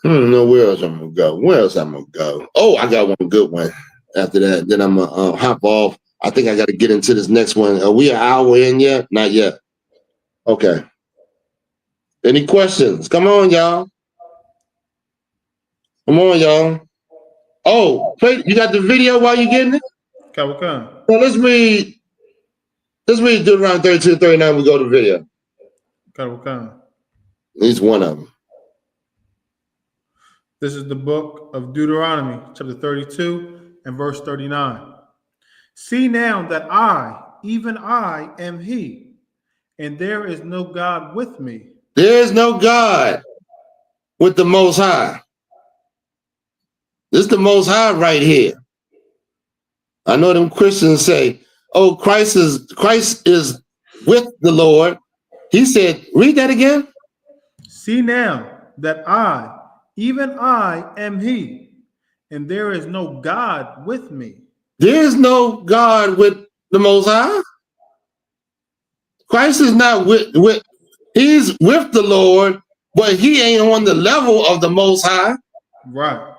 I don't know where else I'm gonna go. Where else I'm gonna go? Oh, I got one good one. After that, then I'm gonna hop off. I think I got to get into this next one. Are we an hour in yet? Not yet. Okay. Any questions? Come on, y'all. Come on, y'all. Oh, you got the video while you getting it? Okay. Well, let's read Deuteronomy 32 and 39. We go to video. Okay. At least one of them. This is the book of Deuteronomy, chapter 32 and verse 39. See now that I, even I, am he, and there is no God with me. There is no God with the Most High. This is the Most High right here. I know them Christians say, oh, Christ is with the Lord. He said, read that again. See now that I, even I, am he, and there is no God with me. There is no God with the Most High. Christ is not with he's with the Lord, but he ain't on the level of the Most High. Right.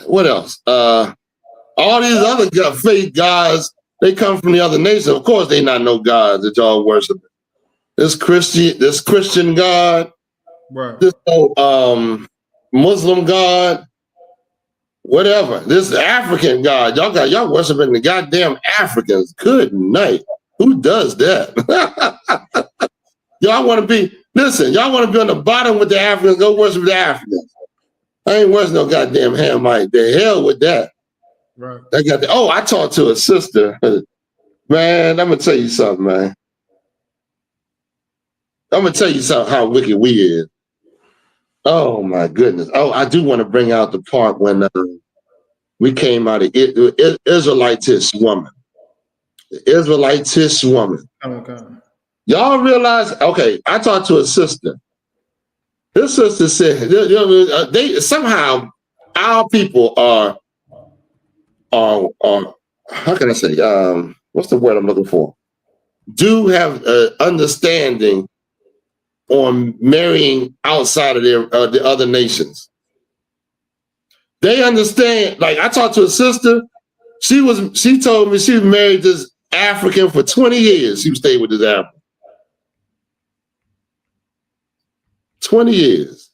What else? All these other fake gods, they come from the other nations. Of course, they not no gods that y'all worship. This Christian God, right. This Muslim God, whatever. This African God, y'all worshiping the goddamn Africans. Good night. Who does that? Y'all want to be on the bottom with the Africans, go worship the Africans. I ain't worshiping no goddamn Hamite. The hell with that. Right. I talked to a sister. Man, I'm gonna tell you something, man. I'm gonna tell you something how wicked we is. Oh my goodness. Oh, I do want to bring out the part when we came out of Israelite-ish woman. The Israelite-ish woman. Okay. Y'all realize, okay, I talked to a sister. This sister said, they somehow our people are how can I say, what's the word I'm looking for? Do have understanding on marrying outside of the other nations. They understand. Like I talked to a sister. She told me she was married this African for 20 years. She stayed with this African. 20 years.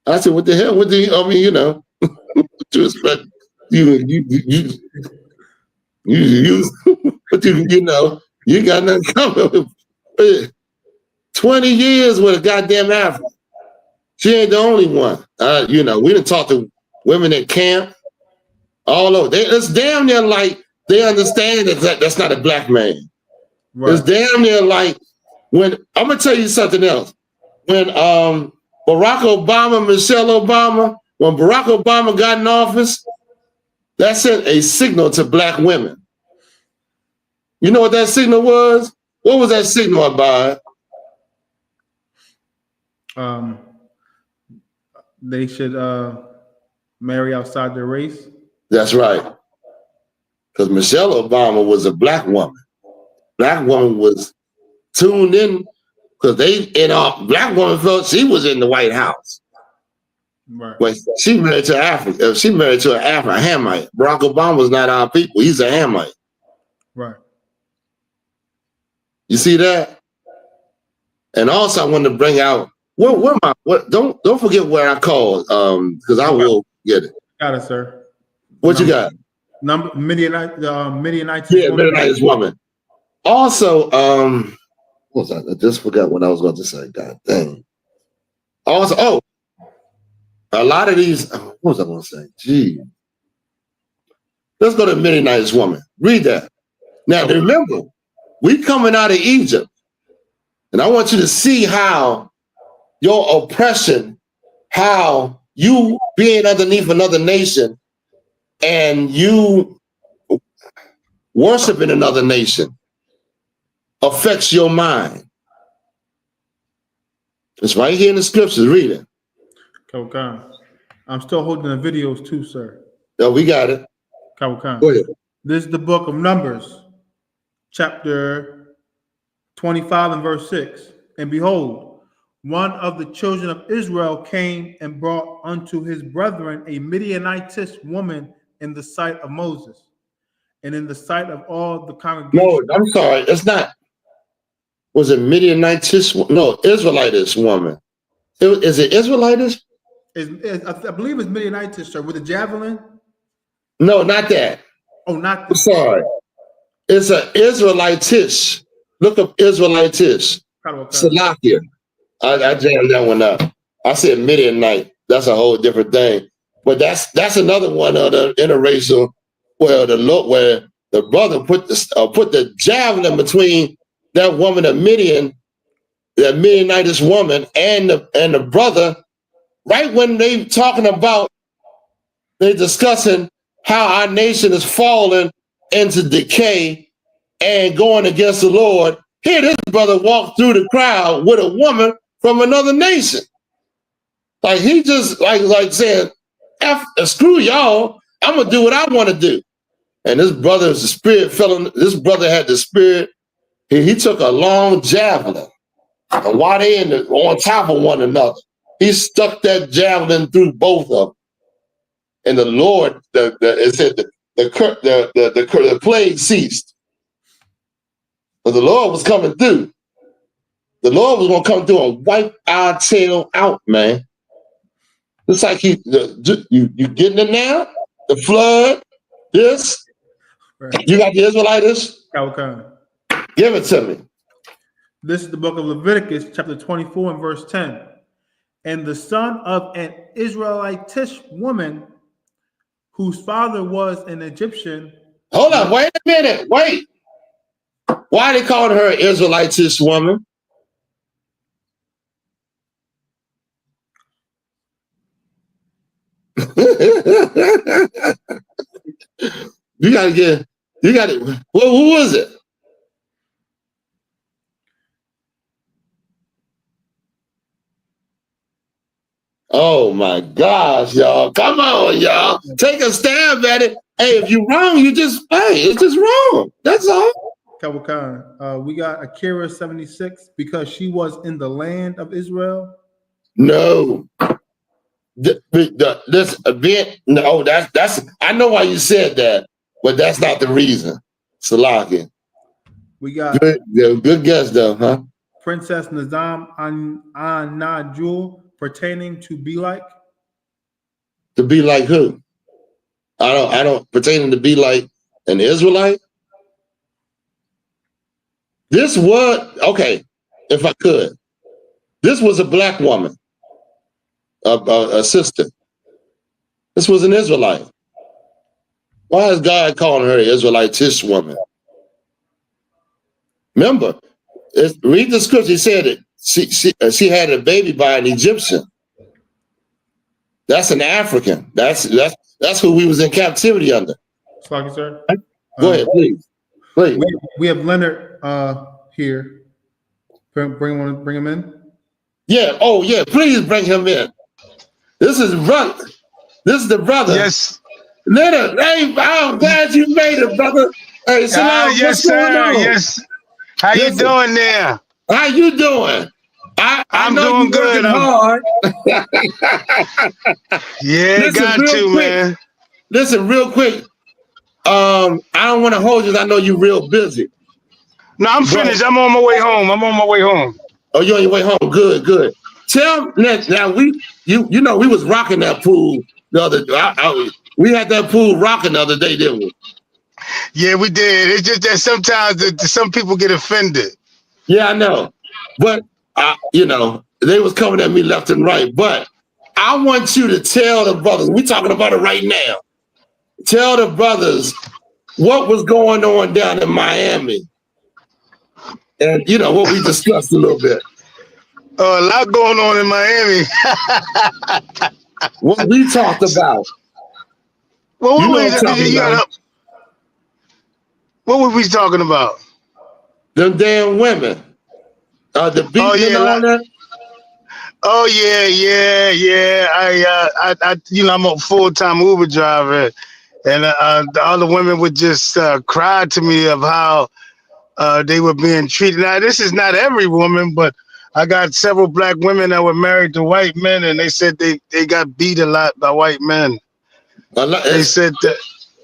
I said, what the hell? What do you, I mean, you know, to expect you but you know, you got nothing coming with 20 years with a goddamn African. She ain't the only one. You know, we done talked to women at camp all over. It's damn near like they understand that that's not a black man. Right. It's damn near like when, I'm gonna tell you something else. When Barack Obama, Michelle Obama, when Barack Obama got in office, that sent a signal to black women. You know what that signal was? What was that signal about? They should marry outside their race. That's right. Because Michelle Obama was a black woman. Black woman was tuned in because black woman felt she was in the White House. Right. But she married to Africa. She married to a Hamite. Barack Obama was not our people. He's a Hamite. Right. You see that? And also I wanted to bring out don't forget where I called, because I will get it. Got it, sir. What you got? Midianite Midianite woman. Also, what was that? I just forgot what I was going to say. God dang. Also, a lot of these, what was I going to say? Gee. Let's go to Midianite woman. Read that. Now, remember, we coming out of Egypt, and I want you to see how your oppression, how you being underneath another nation and you worshiping another nation affects your mind. It's right here in the scriptures. Read it. Okay. I'm still holding the videos too, sir. Oh, we got it. Go ahead. This is the book of Numbers, chapter 25 and verse 6. And behold, one of the children of Israel came and brought unto his brethren a Midianitess woman in the sight of Moses and in the sight of all the congregation. No, I'm sorry. It's not. Was it Midianitess? No, Israelitess woman. Is it Israelitess? I believe it's Midianitess, sir, with a javelin. No, not that. Oh, not that. Sorry. It's an Israelitess. Look up Israelitess. Salakia. I jammed that one up. I said Midianite. That's a whole different thing. But that's another one of the interracial where the brother put the javelin between that woman of Midian, that Midianitess woman, and the brother, right when they talking about, they discussing how our nation is falling into decay and going against the Lord. Here this brother walked through the crowd with a woman from another nation. Like he just like saying, screw y'all, I'm gonna do what I want to do. And this brother's the spirit this brother had the spirit. He took a long javelin, and while they on top of one another, he stuck that javelin through both of them. And the Lord, it said the plague ceased. But the Lord was coming through. The Lord was gonna come through and wipe our tail out, man. It's like you getting it now? The flood, this. Right. You got the Israelites? Okay. Give it to me. This is the book of Leviticus, chapter 24 and verse 10. And the son of an Israelitish woman whose father was an Egyptian. Hold on, wait a minute, wait. Why they called her an Israelitish woman? You got it. Well, who was it? Oh my gosh, y'all. Come on, y'all. Take a stab at it. Hey, if you're wrong, it's just wrong. That's all. We got Akira 76 because she was in the land of Israel. No. This event, no, that's I know why you said that, but that's not the reason. Salaki. We got good guess though, huh? Princess Nizam Najul pertaining to be like? To be like who? I don't pertaining to be like an Israelite. This was okay, if I could. This was a black woman, a sister. This was an Israelite. Why is God calling her an Israelitish woman? Remember, read the scripture. He said it. She had a baby by an Egyptian. That's an African. That's who we was in captivity under. Sorry, sir. Go ahead, please. Please. We have Leonard here. Bring him in. Yeah. Oh, yeah. Please bring him in. This is brother. This is the brother. Yes. Leonard, hey, I'm glad you made it, brother. Hey, Shalom, yes, sir. Yes. How you doing there? How you doing? I'm doing good. Hard. Yeah, listen, got to, quick, man. Listen, real quick. I don't want to hold you. I know you're real busy. No, I'm finished. I'm on my way home. Oh, you're on your way home. Good, good. Tell now you know we was rocking that pool the other day. We had that pool rocking the other day, didn't we? Yeah, we did. It's just that sometimes some people get offended. Yeah, I know. But you know, they was coming at me left and right. But I want you to tell the brothers, we're talking about it right now. Tell the brothers what was going on down in Miami. And you know what we discussed a little bit. A lot going on in Miami. What we talked about. Well, what were we talking about? Them damn women. The beating and all that. Oh yeah. I you know, I'm a full-time Uber driver, and the other women would just cry to me of how they were being treated. Now, this is not every woman, but I got several black women that were married to white men, and they said they got beat a lot by white men. They said that,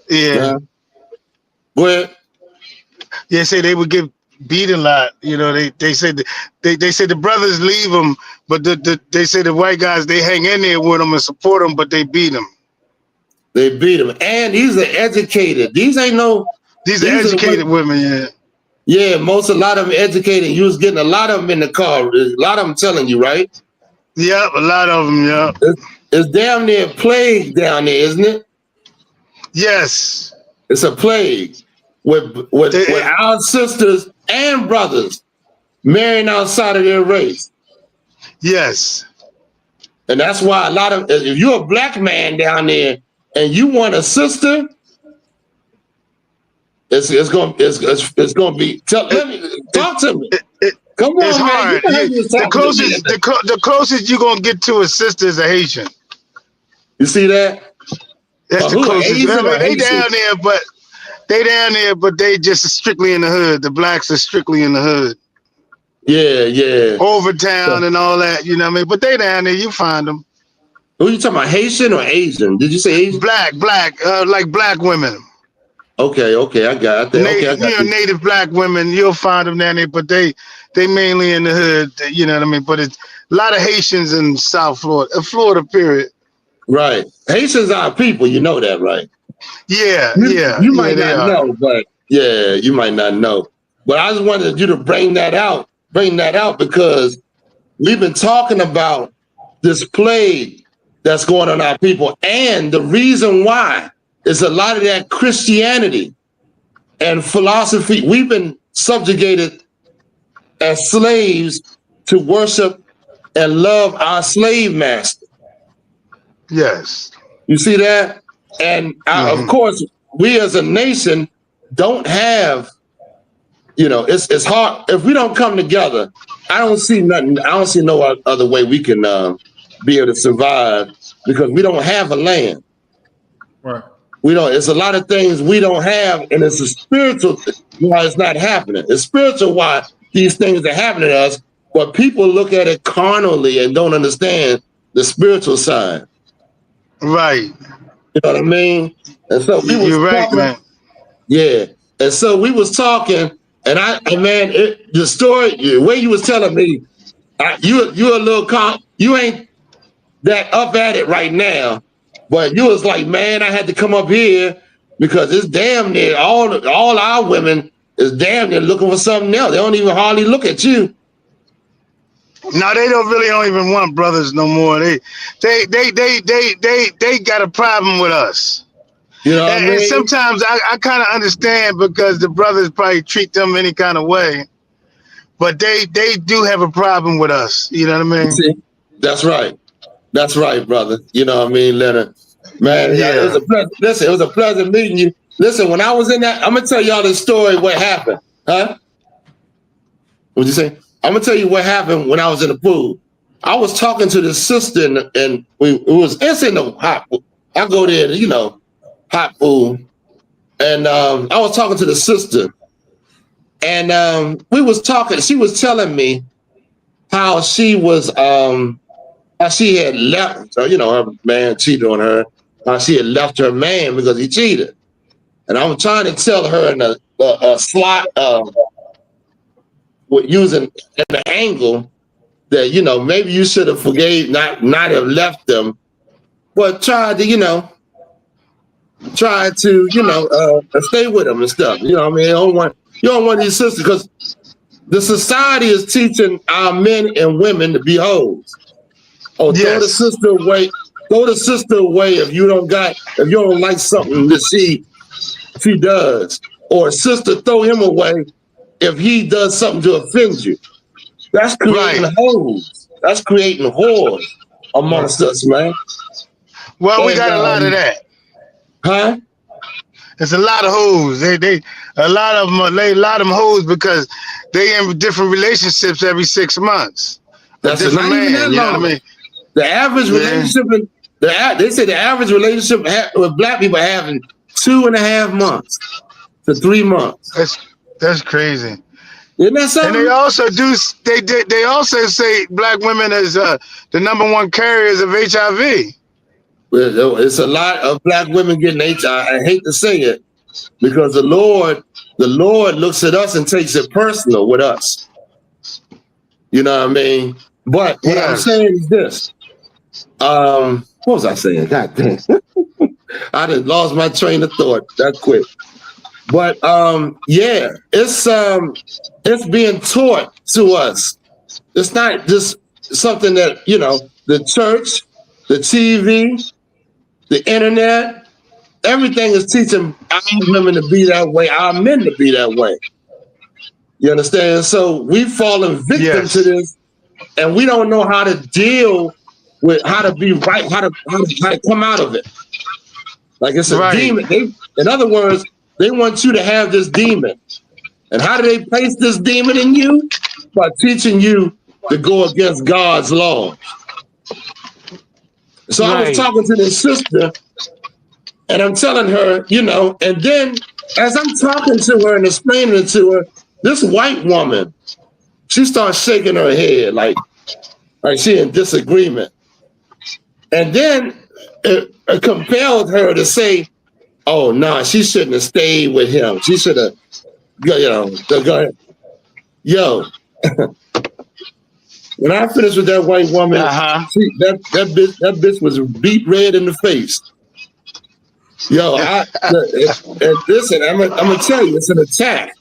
yeah. Go ahead. Yeah, say they would get beat a lot. You know, they said they said the brothers leave them, but they say the white guys, they hang in there with them and support them, but they beat them. They beat them, and these are educated. These are educated women. Yeah. Yeah, a lot of them educated. You was getting a lot of them in the car. A lot of them telling you, right? Yep, a lot of them. Yeah. It's damn near a plague down there, isn't it? Yes. It's a plague with our sisters and brothers marrying outside of their race. Yes. And that's why a lot of, if you're a black man down there and you want a sister, it's gonna be. Let me talk to me. Come on, it's man. hard. The closest you're gonna get to a sister is a Haitian. You see that? That's the closest. They down there, but they just strictly in the hood. The blacks are strictly in the hood. Yeah. Overtown and all that, you know what I mean? But they down there, you find them. Who you talking about, Haitian or Asian? Did you say Asian? Black, like black women. Okay, I got that. Native black women, you'll find them down there, but they mainly in the hood, you know what I mean? But it's a lot of Haitians in South Florida, Florida, period. Right. Haitians are people, you know that, right? Yeah. You might not know, but yeah, you might not know. But I just wanted you to bring that out because we've been talking about this plague that's going on our people. And the reason why is a lot of that Christianity and philosophy. We've been subjugated as slaves to worship and love our slave master. Yes. You see that? And of course, we as a nation don't have, it's hard. If we don't come together, I don't see nothing. I don't see no other way we can be able to survive because we don't have a land. Right. We don't. It's a lot of things we don't have, and it's a spiritual thing why it's not happening. It's spiritual why these things are happening to us, but people look at it carnally and don't understand the spiritual side. Right. You know what I mean? And so we was You're right, talking, man. Yeah. And so we was talking, And man, the story, the way you was telling me, you a little you ain't that up at it right now, but you was like, man, I had to come up here because it's damn near all our women is damn near looking for something else. They don't even hardly look at you. No, they don't even want brothers no more. They got a problem with us. You know what I mean? And sometimes I kind of understand because the brothers probably treat them any kind of way, but they do have a problem with us. You know what I mean? See, that's right. That's right, brother. You know what I mean, Leonard? Man, yeah. It was a pleasure meeting you. Listen, when I was in that, I'm going to tell y'all this story, what happened. Huh? What'd you say? I'm going to tell you what happened when I was in the pool. I was talking to this sister, and it's in the hot pool. I go there, you know, hot pool. And I was talking to the sister. And we was talking. She was telling me how she was... she had left, you know, her man cheated on her. She had left her man because he cheated. And I'm trying to tell her in a slot using an angle that, you know, maybe you should have forgave, not have left them, but tried to, you know, stay with them and stuff. You know what I mean? You don't want these sisters, because the society is teaching our men and women to be hoes. Oh, yes. Throw the sister away if you don't like something that she does. Or sister, throw him away if he does something to offend you. That's creating hoes. That's creating whores amongst us, man. Well, we got a lot of that. Huh? It's a lot of hoes. A lot of them hoes because they in different relationships every 6 months. That's different man. You know what I mean? The average relationship, they say the average relationship with black people having 2.5 months to 3 months. That's crazy. Isn't that something? And they also they also say black women is the #1 carriers of HIV. Well, it's a lot of black women getting HIV. I hate to say it, because the Lord looks at us and takes it personal with us. You know what I mean? But what I'm saying is this. What was I saying? God damn. I just lost my train of thought that quick. But yeah, it's being taught to us. It's not just something that, you know, the church, the TV, the internet, everything is teaching our women to be that way, our men to be that way. You understand? So we've fallen victim to this, and we don't know how to deal with how to be right, how to come out of it. Like it's a demon. In other words, they want you to have this demon. And how do they place this demon in you? By teaching you to go against God's law. So I was talking to this sister, and I'm telling her, you know, and then as I'm talking to her and explaining it to her, this white woman, she starts shaking her head like she in disagreement. And then it compelled her to say, oh, no, she shouldn't have stayed with him. She should have, you know, yo. When I finished with that white woman, that bitch was beat red in the face. Yo, listen, I'm gonna tell you, it's an attack.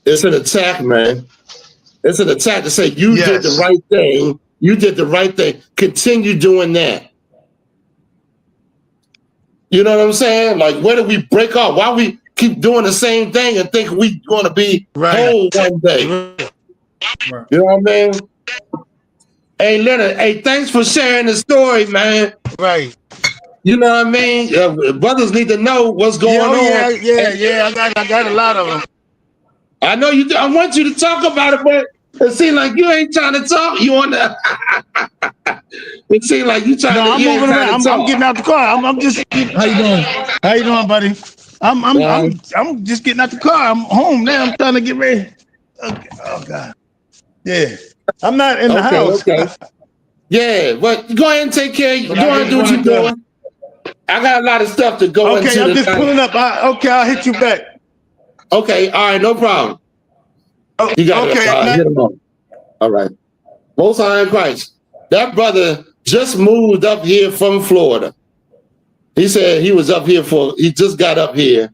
It's an attack, man. It's an attack to say you did the right thing. You did the right thing. Continue doing that. You know what I'm saying? Like, where do we break off? Why we keep doing the same thing and think we're going to be whole one day? You know what I mean? Hey, Leonard, hey, thanks for sharing the story, man. Right. You know what I mean? Brothers need to know what's going on. Yeah. I got a lot of them. I know you do. I want you to talk about it, but it seems like you ain't trying to talk. You on the... It seems like you trying to... I'm moving around. I'm getting out the car. I'm just... How you doing? How you doing, buddy? I'm just getting out the car. I'm home now. I'm trying to get ready. Okay. Oh, God. Yeah. I'm not in the house. Okay. Yeah, but go ahead and take care. Go ahead and do what you're doing. I got a lot of stuff to go into. Okay, I'm just pulling up. Okay, I'll hit you back. Okay, all right, no problem. You got Okay, it. Hit him on. All right. Most High in Christ. That brother just moved up here from Florida. He said he was up here he just got up here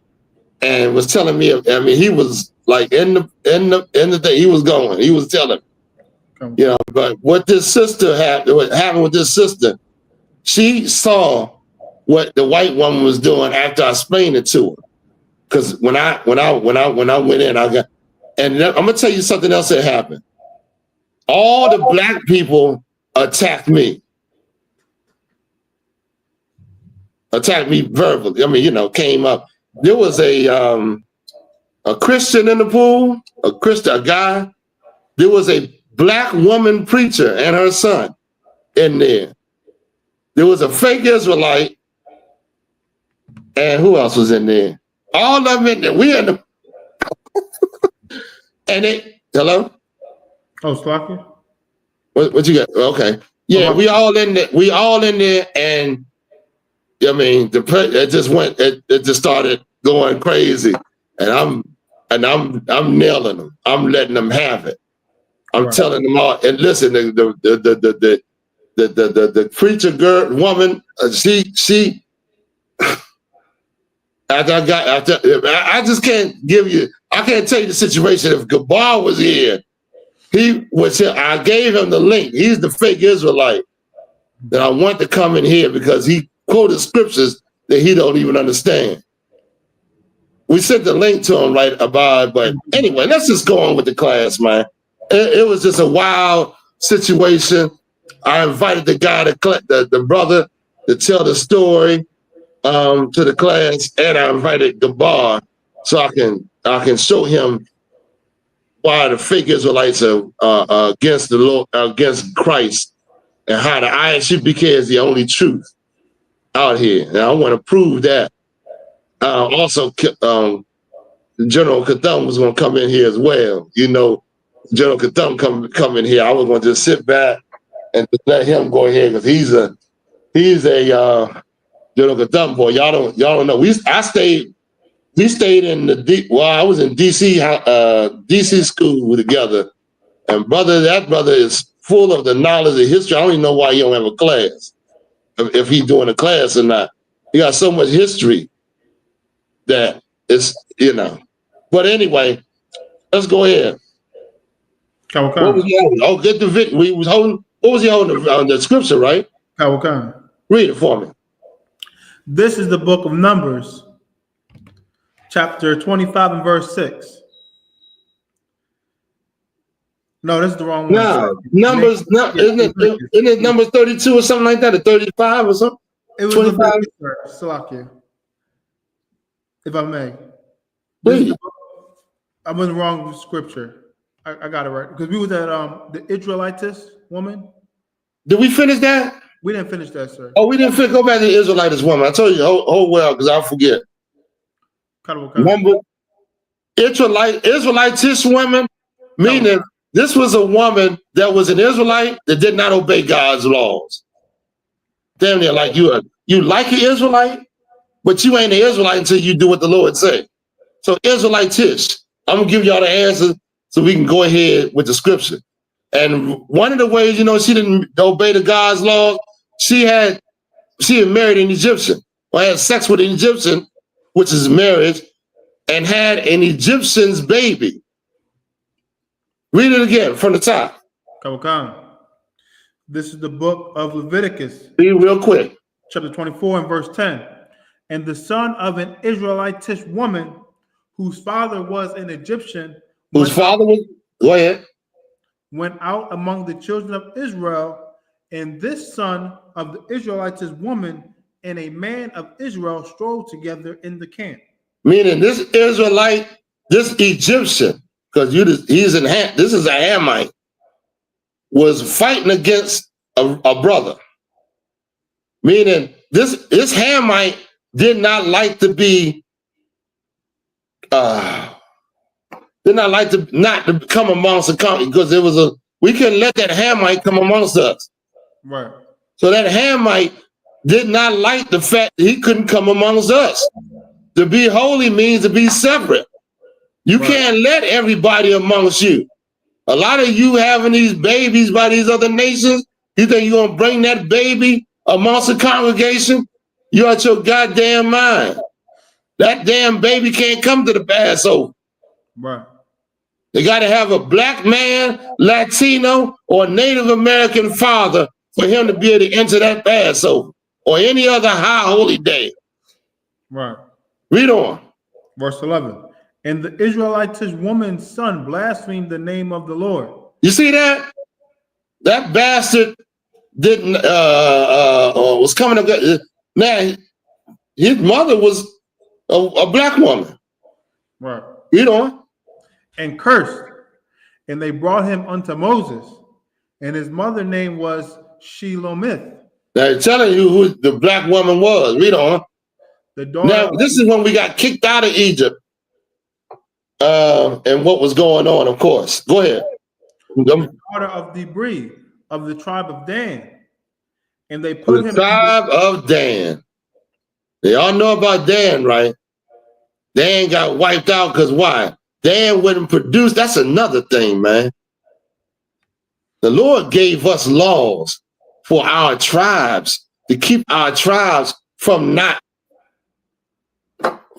and was telling me, I mean, he was like in the day he was going. He was telling, you know, but what happened with this sister, she saw what the white woman was doing after I explained it to her. Because when I went in, and I'm gonna tell you something else that happened. All the black people attacked me. Attacked me verbally. I mean, you know, came up. There was a Christian in the pool, a guy. There was a black woman preacher and her son in there. There was a fake Israelite, and who else was in there? All of them in there. We in the and it. Hello. Oh, Slacky. What you got? Okay. Yeah, we all in there. We all in there, and I mean, it just started going crazy, and I'm nailing them. I'm letting them have it. I'm telling them all. And listen, the preacher girl woman, she. I just can't give you. I can't tell you the situation. If Gabar was here, he was here. I gave him the link. He's the fake Israelite that I want to come in here because he quoted scriptures that he don't even understand. We sent the link to him right about, but anyway, let's just go on with the class, man. It was just a wild situation. I invited the guy, the brother, to tell the story to the class, and I invited Gabar so I can show him why the fake Israelites are against the Lord, against Christ, and how the I.S.U.P.K is the only truth out here. And I want to prove that. Also, General Katham was going to come in here as well. You know, General Katham come in here. I was going to just sit back and just let him go ahead because he's a General Katham boy. Y'all don't know. We stayed in I was in DC school together, and that brother is full of the knowledge of history. I don't even know why he don't have a class, if he's doing a class or not. He got so much history that it's, you know. But anyway, let's go ahead. What was he holding? Oh, get the video. We was holding. What was he holding? The scripture, right? Read it for me. This is the book of Numbers, chapter 25 and verse 6. No, this is the wrong one. No, Numbers, isn't it Numbers 32 or something like that, or 35 or something? It was 25. Salakia, if I may. I'm in the wrong scripture. I got it right. Because we was at the Israelites woman. Did we finish that? We didn't finish that, sir. Oh, we didn't finish. Go back to the Israelites woman. I told you, oh well, because I forget. Remember, Israelitish women, meaning this was a woman that was an Israelite that did not obey God's laws. Damn near like you like an Israelite, but you ain't an Israelite until you do what the Lord say. So Israelitish. I'm gonna give y'all the answer so we can go ahead with the scripture. And one of the ways, you know, she didn't obey the God's laws, she had married an Egyptian, or had sex with an Egyptian, which is marriage, and had an Egyptian's baby. Read it again from the top. This is the book of Leviticus. Read real quick. Chapter 24 and verse 10. And the son of an Israelitish woman, whose father was an Egyptian, go ahead, went out among the children of Israel, and this son of the Israelitish woman and a man of Israel strolled together in the camp. Meaning this Israelite, this Egyptian, because this is a Hamite, was fighting against a brother. Meaning this Hamite did not like to be not to come amongst the country, because we couldn't let that Hamite come amongst us. Right. So that Hamite did not like the fact that he couldn't come amongst us. To be holy means to be separate. You can't let everybody amongst you. A lot of you having these babies by these other nations, you think you're going to bring that baby amongst the congregation? You're out your goddamn mind. That damn baby can't come to the Passover. Right. They got to have a black man, Latino, or Native American father for him to be able to enter that Passover or any other high holy day. Right. Read on. Verse 11. And the Israelitish woman's son blasphemed the name of the Lord. You see that? That bastard didn't was coming up. Now his mother was a black woman. Right. Read on. And cursed. And they brought him unto Moses. And his mother's name was Shelomith. They're telling you who the black woman was. Read on. The daughter now, this is when we got kicked out of Egypt. And what was going on, of course. Go ahead. The daughter of Debri of the tribe of Dan. And they put him tribe of Dan. They all know about Dan, right? Dan got wiped out because why? Dan wouldn't produce. That's another thing, man. The Lord gave us laws for our tribes to keep our tribes from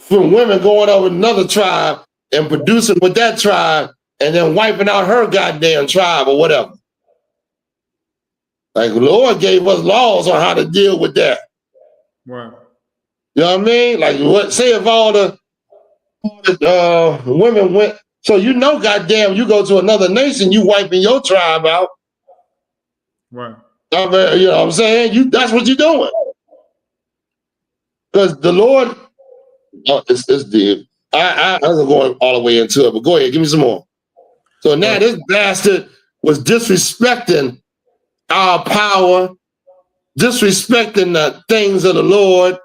women going over another tribe and producing with that tribe and then wiping out her goddamn tribe or whatever. Like the Lord gave us laws on how to deal with that. Right. You know what I mean? Like what? Say if all the women went. So you know, goddamn, you go to another nation, you wiping your tribe out. Right. I mean, you know what I'm saying? That's what you're doing. Because the Lord, it's deep. I wasn't going all the way into it, but go ahead, give me some more. So now this bastard was disrespecting our power, disrespecting the things of the Lord,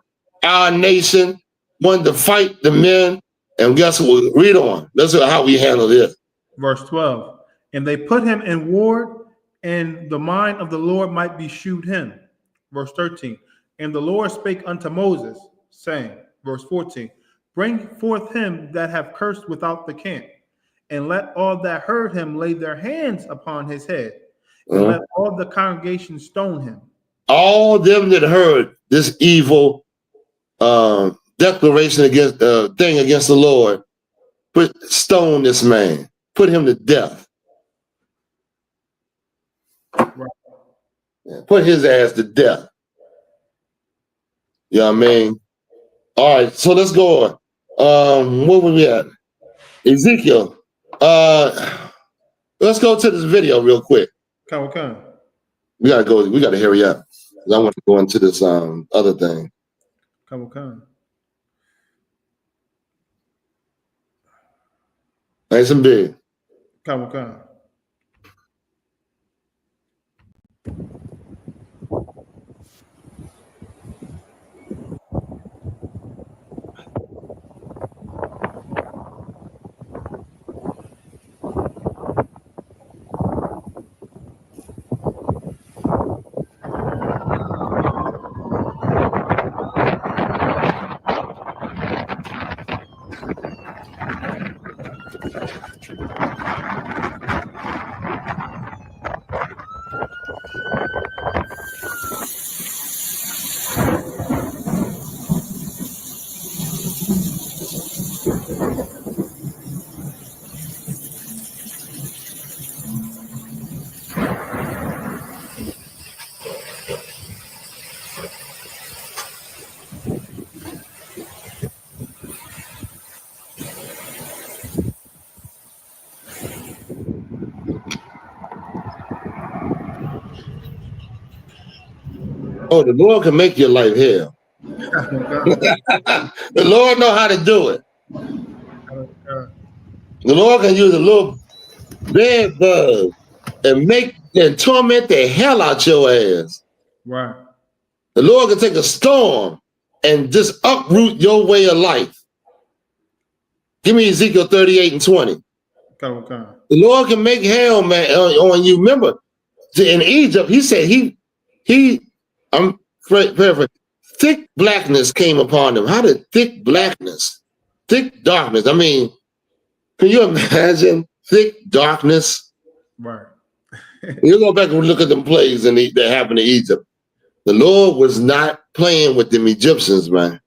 our nation, wanted to fight the men. And guess what? Read on. That's how we handle this. Verse 12. And they put him in ward, and the mind of the Lord might be shewed him. Verse 13. And the Lord spake unto Moses, saying, verse 14, bring forth him that have cursed without the camp, and let all that heard him lay their hands upon his head, and let all the congregation stone him. All them that heard this evil declaration against thing against the Lord, stone this man, put him to death. Right. Yeah, put his ass to death. You know what I mean? All right, so let's go on. Where were we at? Ezekiel. Let's go to this video real quick. Okay. We gotta go. We gotta hurry up. I want to go into this other thing. Okay. Nice and big. Okay. Oh, the Lord can make your life hell. The Lord know how to do it. The Lord can use a little bed bug and torment the hell out your ass. Right. The Lord can take a storm and just uproot your way of life. Give me Ezekiel 38:20. Okay. The Lord can make hell, man, on you. Remember, in Egypt, he said I'm paraphrasing. Thick blackness came upon them. How did thick blackness, thick darkness? I mean, Can you imagine thick darkness? Right. You go back and look at them plagues that happened to Egypt. The Lord was not playing with them Egyptians, man.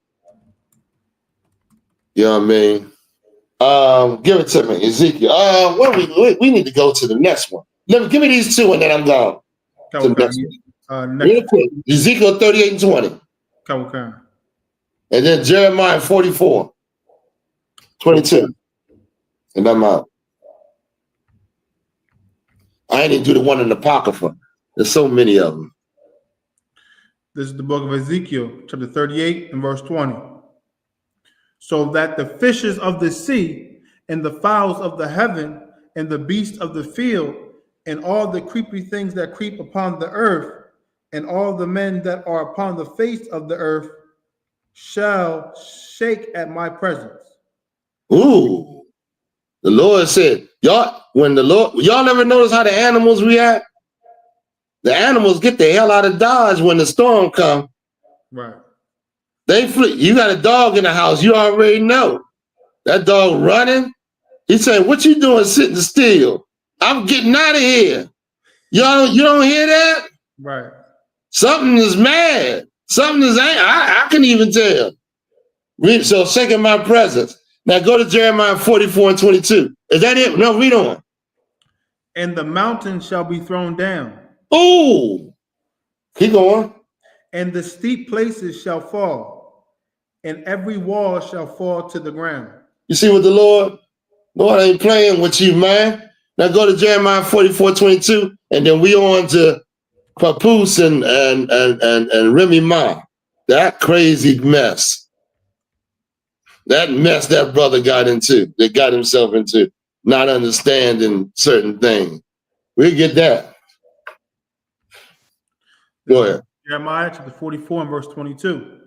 You know what I mean? Give it to me, Ezekiel. We need to go to the next one. Give me these two and then I'm gone. To the next one. Real quick, Ezekiel 38 and 20. And then Jeremiah 44, 22. And I'm out. I ain't even do the one in the Apocrypha. There's so many of them. This is the book of Ezekiel, chapter 38 and verse 20. So that the fishes of the sea and the fowls of the heaven and the beasts of the field and all the creepy things that creep upon the earth and all the men that are upon the face of the earth shall shake at my presence. Ooh. The Lord said, y'all ever notice how the animals react? The animals get the hell out of Dodge when the storm comes. Right. They flee. You got a dog in the house, you already know. That dog running. He saying, what you doing sitting still? I'm getting out of here. You don't hear that? Right. Something is mad. Something is angry. I can even tell. So shaking my presence. Now go to Jeremiah 44 and 22. Is that it? No, read on. And the mountain shall be thrown down. Oh, keep going. And the steep places shall fall, and every wall shall fall to the ground. You see what the Lord ain't playing with you, man. Now go to Jeremiah 44, 22, and then we on to Papoose and Remy Ma. That crazy mess. That mess that brother got himself into, not understanding certain things. We'll get that. Go ahead. Jeremiah chapter 44 and verse 22.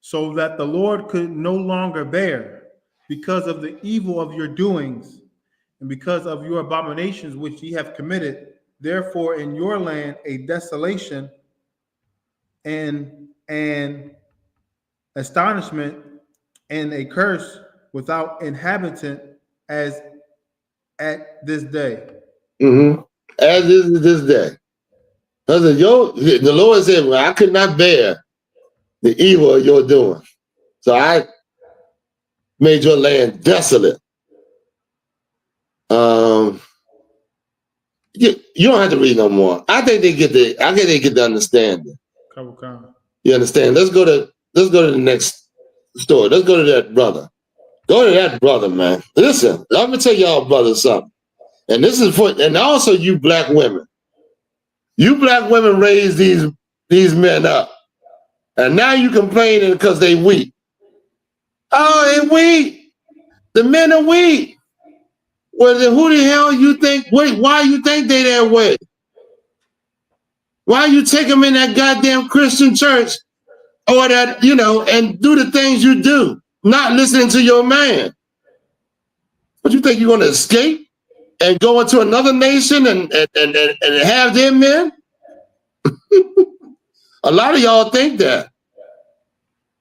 So that the Lord could no longer bear because of the evil of your doings and because of your abominations which ye have committed, therefore in your land a desolation and an astonishment and a curse without inhabitant as at this day. Mm-hmm. As is this day. The Lord said, well, I could not bear the evil of your doing. So I made your land desolate. You don't have to read no more. I think they get the understanding. You understand? Let's go to the next story. Let's go to that brother. Go to that brother, man. Listen, let me tell y'all brothers something. And this is and also you black women. You black women raise these men up. And now you complaining because they weak. Oh, they weak. The men are weak. Well, then who the hell you think, why you think they that way? Why you take them in that goddamn Christian church or that, and do the things you do, not listening to your man? What you think you're going to escape and go into another nation and have their men? A lot of y'all think that.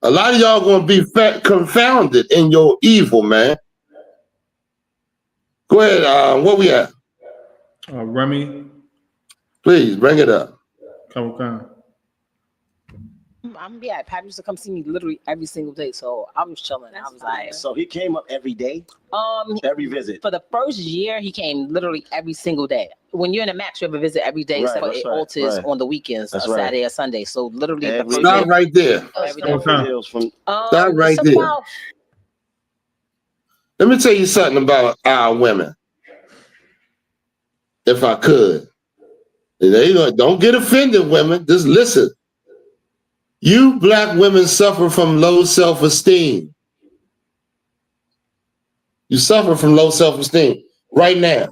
A lot of y'all going to be confounded in your evil, man. Go ahead. What we at? Remy. Please bring it up. Pat used to come see me literally every single day, so I was chilling. I was like, so he came up every day. Every visit. For the first year, he came literally every single day. When you're in a max, you have a visit every day, except for altars on the weekends, Saturday or Sunday. So literally, stop right there. Stop right there. Let me tell you something about our women, if I could. Don't get offended, women. Just listen. You black women suffer from low self-esteem. You suffer from low self-esteem right now.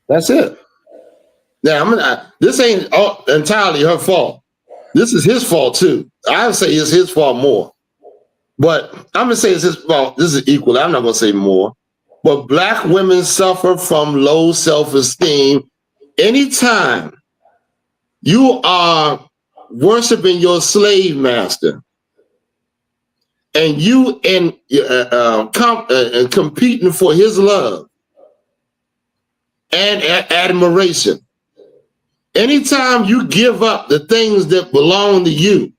That's it. Now, this ain't entirely her fault. This is his fault too. I would say it's his fault more. But I'm gonna say it's his fault. This is equal. I'm not gonna say more. But black women suffer from low self-esteem anytime you are worshiping your slave master. and you competing for his love and admiration. Anytime you give up the things that belong to you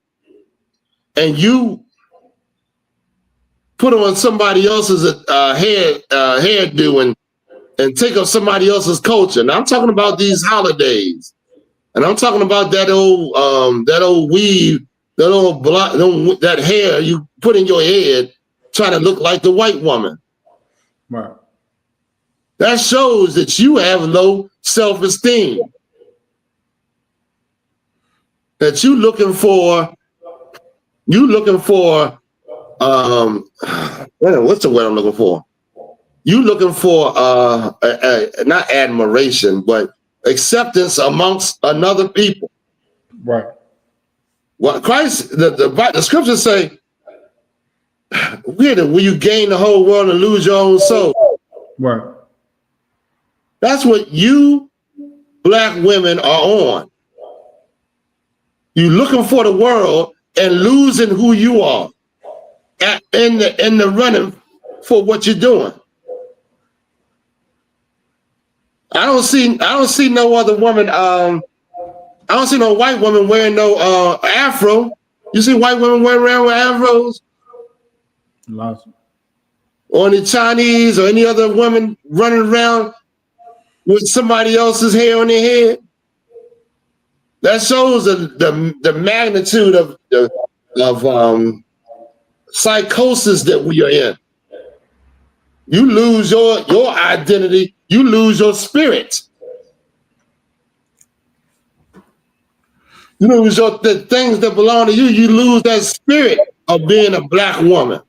and you put on somebody else's hairdo and take up somebody else's culture. Now I'm talking about these holidays, and I'm talking about that old weave, that hair you put in your head, trying to look like the white woman. Right. That shows that you have low self-esteem. That you looking for what's the word I'm looking for? You looking for not admiration, but acceptance amongst another people. Right. Well, Christ, the scriptures say, will you gain the whole world and lose your own soul? Right. That's what you black women are on. You looking for the world and losing who you are in the running for what you're doing. I don't see no other woman. I don't see no white woman wearing no afro. You see white women wearing around with afros? Lots. Or any Chinese or any other women running around with somebody else's hair on their head? That shows the magnitude of psychosis that we are in. You lose your identity, you lose your spirit. You lose the things that belong to you, you lose that spirit of being a black woman.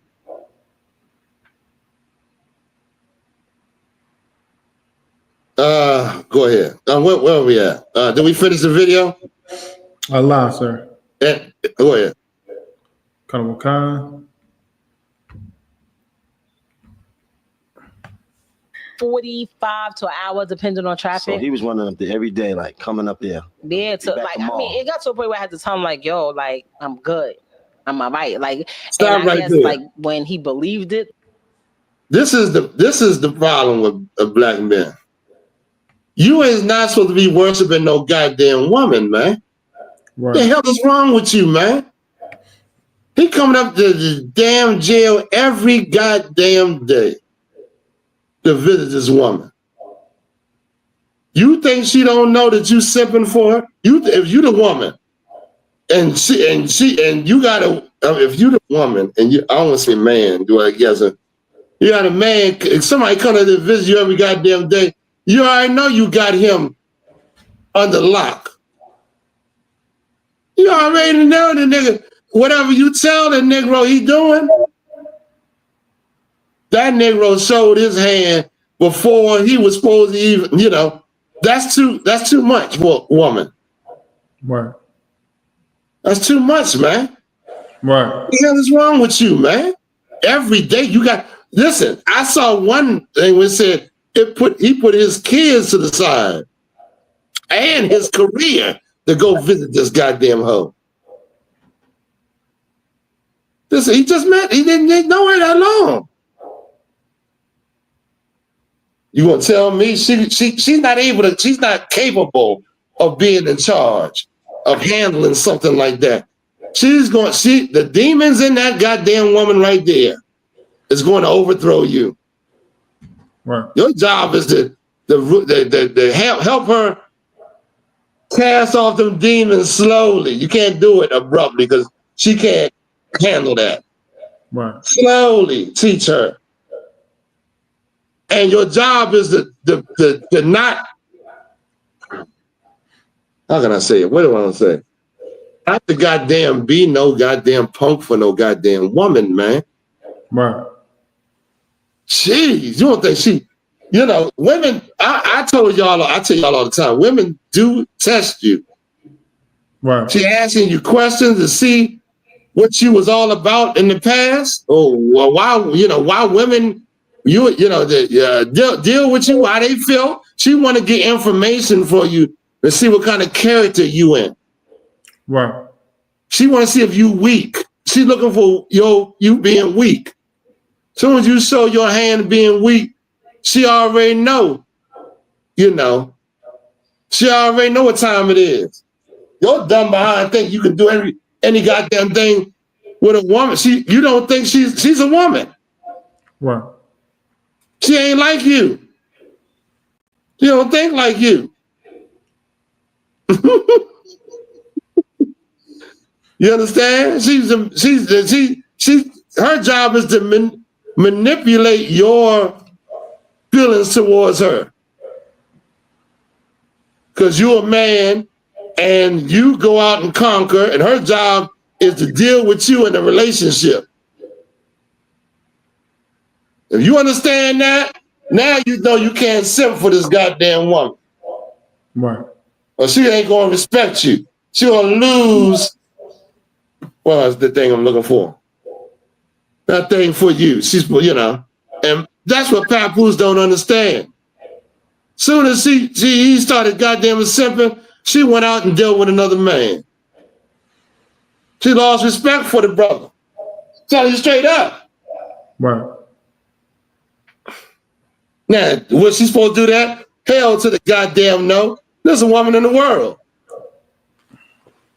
Go ahead. Where are we at? Did we finish the video? Allah, sir. Go ahead. Khan. 45 to an hour, depending on traffic. So he was running up there every day, like coming up there. Yeah, so like I mean, it got to a point where I had to tell him like, "Yo, like I'm good, I'm all right." Like, stop and I right guess there. Like when he believed it. This is the problem with black men. You is not supposed to be worshiping no goddamn woman, man. Right. What the hell is wrong with you, man? He coming up to the damn jail every goddamn day to visit this woman. You think she don't know that you simping for her? If you the woman, and you gotta, if you the woman, and I don't want to say man, do I guess? You got a man, if somebody come to visit you every goddamn day, you already know you got him under lock. You already know the nigga, whatever you tell the Negro he doing, that Negro showed his hand before he was supposed to even, that's too much for a woman. Right. That's too much, man. Right. What the hell is wrong with you, man? Every day you got, listen, I saw one thing where it said, he put his kids to the side and his career to go visit this goddamn hoe. Listen, he didn't know her that long. You gonna tell me she's not capable of being in charge of handling something like that? The demons in that goddamn woman right there is going to overthrow you. Right. Your job is to help her cast off them demons slowly. You can't do it abruptly because she can't handle that. Right. Slowly teach her. And your job is to not, how can I say it? What do I want to say? Not to goddamn be no goddamn punk for no goddamn woman, man. Right. Jeez, you don't think women, I tell y'all all the time, women do test you. Right. She asking you questions to see what you was all about in the past, or why women deal with you, why they feel. She want to get information for you to see what kind of character you in. Right. She want to see if you weak. She She's looking for you being weak. As soon as you show your hand being weak, she already know, you know. She already know what time it is. Your dumb behind think you can do any goddamn thing with a woman. You don't think she's a woman. Right. She ain't like you. She don't think like you. You understand? Her job is to manipulate your feelings towards her. Because you're a man and you go out and conquer, and her job is to deal with you in a relationship. If you understand that, now you know you can't simp for this goddamn woman. Right. Or she ain't gonna respect you. She gonna lose. Well, that's the thing I'm looking for. That thing for you. She's, you know, and that's what papoose don't understand. Soon as he started goddamn simping, she went out and dealt with another man. She lost respect for the brother. Tell you straight up. Right. Now, was she supposed to do that? Hell to the goddamn no. There's a woman in the world.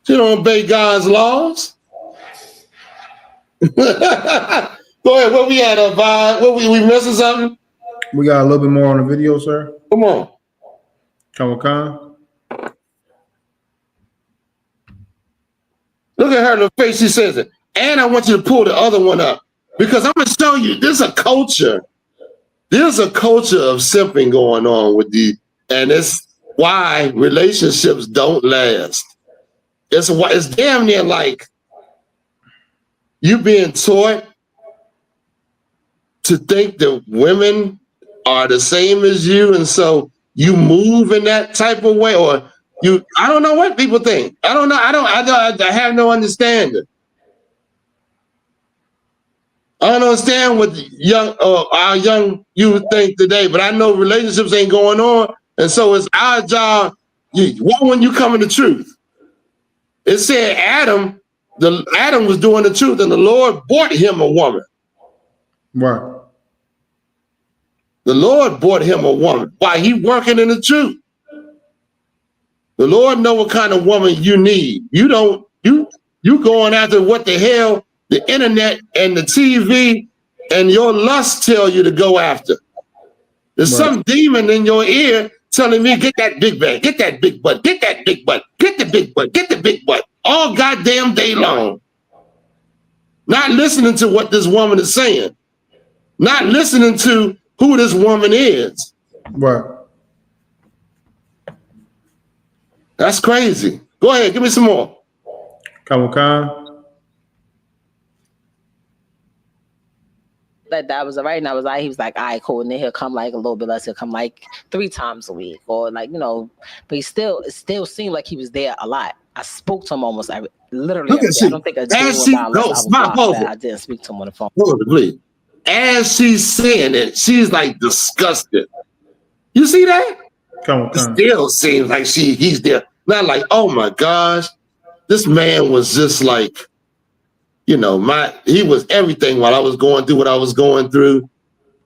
She don't obey God's laws. Go ahead. Where we at, Vibe? We missing something? We got a little bit more on the video, sir. Come on. Come on. Look at her in the face. She says it. And I want you to pull the other one up because I'm going to show you there's a culture. There's a culture of simping going on with you. And it's why relationships don't last. It's damn near like you being taught to think that women are the same as you, and so you move in that type of way, or I don't know what people think. I don't know. I have no understanding. I don't understand what our young youth think today, but I know relationships ain't going on, and so it's our job. Why wouldn't you come in the truth? It said Adam was doing the truth, and the Lord brought him a woman. Right. The Lord brought him a woman. Why? He working in the truth. The Lord know what kind of woman you need. You going after what the hell the internet and the TV and your lust tell you to go after. There's some demon in your ear telling me, get that big bag, get that big butt, get that big butt, get the big butt, get the big butt, all goddamn day long. Not listening to what this woman is saying. Not listening to who this woman is. Right. That's crazy. Go ahead, give me some more. Come on. That was all right, and I was like, he was like, all right, cool, and then he'll come like a little bit less, he'll come like 3 times a week, or like, you know, but it still seamed like he was there a lot. I spoke to him almost literally. I don't think I didn't speak to him on the phone. As she's saying it, she's like disgusted. You see that? Come on. It still seems like he's there. Not like, oh my gosh, this man was just like, you know, he was everything while I was going through what I was going through.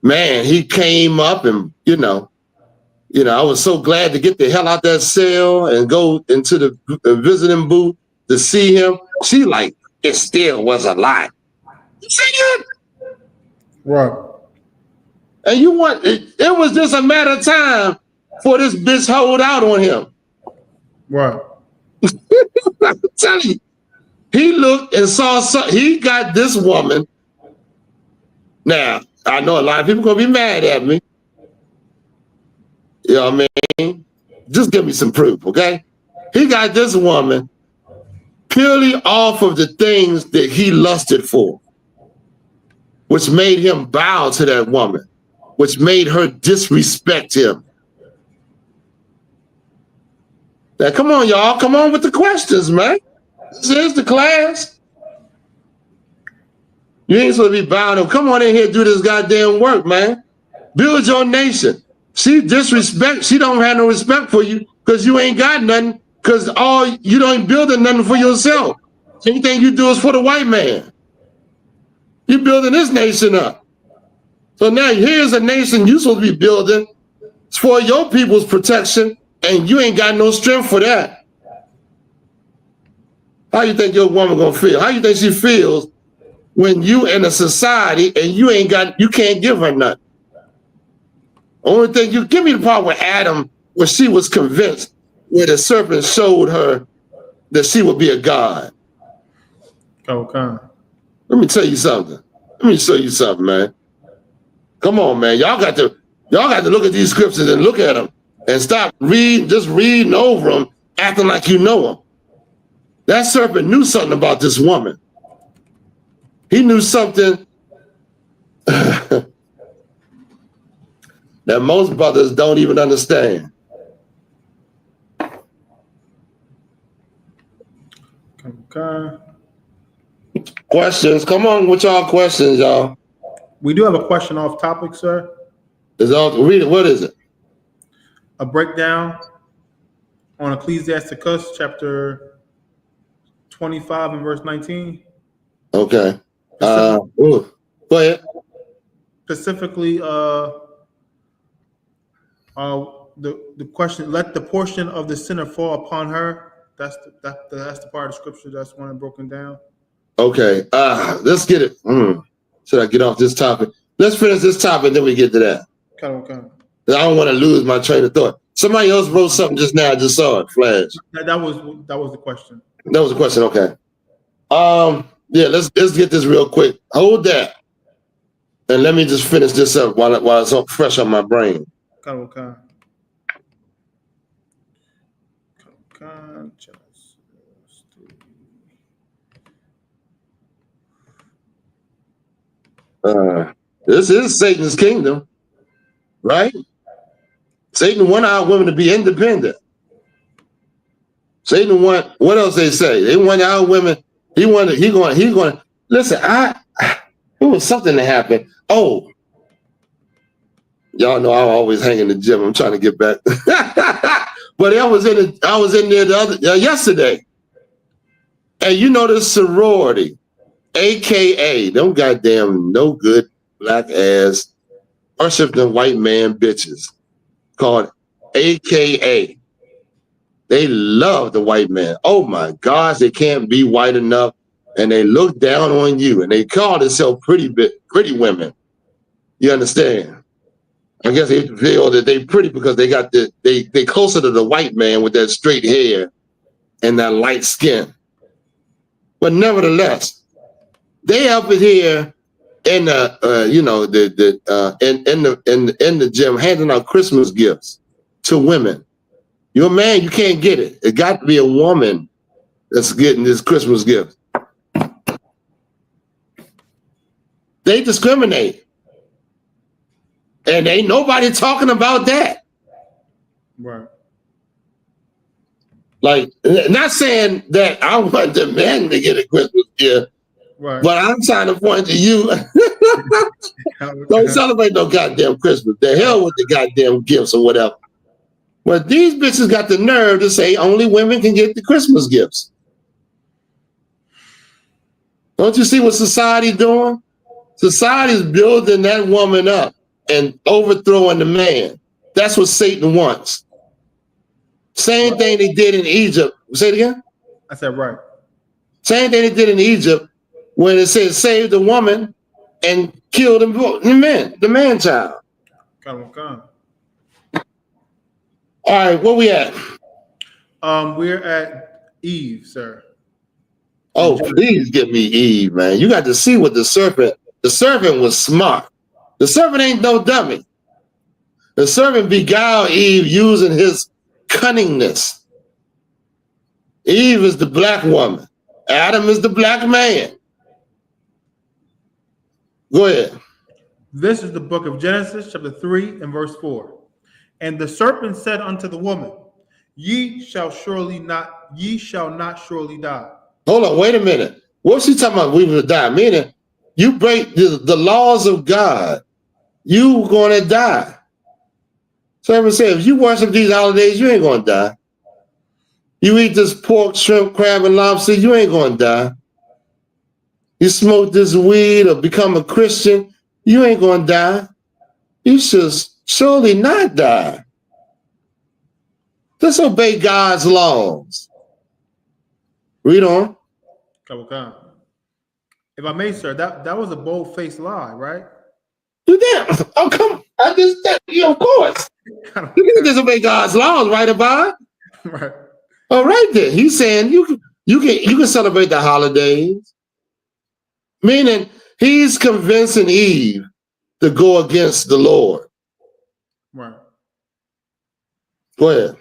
Man, he came up and, you know, I was so glad to get the hell out that cell and go into the visiting booth to see him. She like, it still was a lie. You see that? Right. And it was just a matter of time for this bitch hold out on him. Right. I'm telling you, he looked and saw he got this woman. Now, I know a lot of people gonna be mad at me. You know what I mean? Just give me some proof, okay? He got this woman purely off of the things that he lusted for, which made him bow to that woman, which made her disrespect him. Now, come on, y'all. Come on with the questions, man. This is the class. You ain't supposed to be bowing. Come on in here and do this goddamn work, man. Build your nation. She don't have no respect for you because you ain't got nothing, because you don't build nothing for yourself. Anything you do is for the white man. You're building this nation up. So now here's a nation you're supposed to be building. It's for your people's protection, and you ain't got no strength for that. How you think your woman gonna feel? How you think she feels when you in a society and you can't give her nothing? Only thing you give me the part with Adam, where she was convinced, where the serpent showed her that she would be a god. Okay. Let me tell you something. Let me show you something, man. Come on, man. Y'all got to look at these scriptures and look at them and stop just reading over them, acting like you know them. That serpent knew something about this woman. He knew something that most brothers don't even understand. Okay. Questions? Come on with y'all questions, y'all. We do have a question off topic, sir. Read it. What is it? A breakdown on Ecclesiasticus chapter 25 and verse 19. Okay. Go ahead. Specifically, the question: let the portion of the sinner fall upon her. That's the part of the scripture that's one broken down. Okay. Let's get it. Should I get off this topic? Let's finish this topic, then we get to that. Okay. I don't want to lose my train of thought. Somebody else wrote something just now. I just saw it flash. That was the question. That was the question. Okay. Yeah. Let's get this real quick. Hold that, and let me just finish this up while it's so fresh on my brain. Okay. This is Satan's kingdom, right? Satan want our women to be independent. Satan want, what else they say? They want our women. He going. Listen, it was something that happened. Oh, y'all know I always hang in the gym. I'm trying to get back, but I was in there yesterday, and you know this sorority, AKA them goddamn no good black ass worshiping white man bitches called AKA. They love the white man. Oh my gosh, they can't be white enough, and they look down on you, and they call themselves pretty women. You understand? I guess they feel that they pretty because they got they closer to the white man with that straight hair and that light skin. But nevertheless, they up in here in the in the gym handing out Christmas gifts to women. You're a man, you can't get it. It got to be a woman that's getting this Christmas gift. They discriminate. And ain't nobody talking about that. Right. Like, not saying that I want the men to get a Christmas gift, right, but I'm trying to point to you. Don't celebrate no goddamn Christmas. The hell with the goddamn gifts or whatever. But these bitches got the nerve to say only women can get the Christmas gifts. Don't you see what society's doing? Society's building that woman up and overthrowing the man. That's what Satan wants. Same thing they did in Egypt. Say it again? I said right. Same thing they did in Egypt when it said save the woman and kill the man child. Okay. All right, where we at? We're at Eve, sir. Oh, please give me Eve, man. You got to see what the serpent was smart. The serpent ain't no dummy. The serpent beguiled Eve using his cunningness. Eve is the black woman. Adam is the black man. Go ahead. This is the book of Genesis, chapter 3 and verse 4. And the serpent said unto the woman, ye shall not surely die. Hold on, wait a minute. What's she talking about? We will die. Meaning, you break the laws of God, you gonna die. Serpent said, if you worship these holidays, you ain't gonna die. You eat this pork, shrimp, crab, and lobster, you ain't gonna die. you smoke this weed or become a Christian, you ain't gonna die. You should surely not die. Just obey God's laws. Read on. Come. If I may, sir, that was a bold-faced lie, right? You damn. Oh, come. I just said, of course. You can disobey God's laws, right, Abad? Right. All right, then. He's saying you can celebrate the holidays. Meaning, he's convincing Eve to go against the Lord. Right. Go ahead.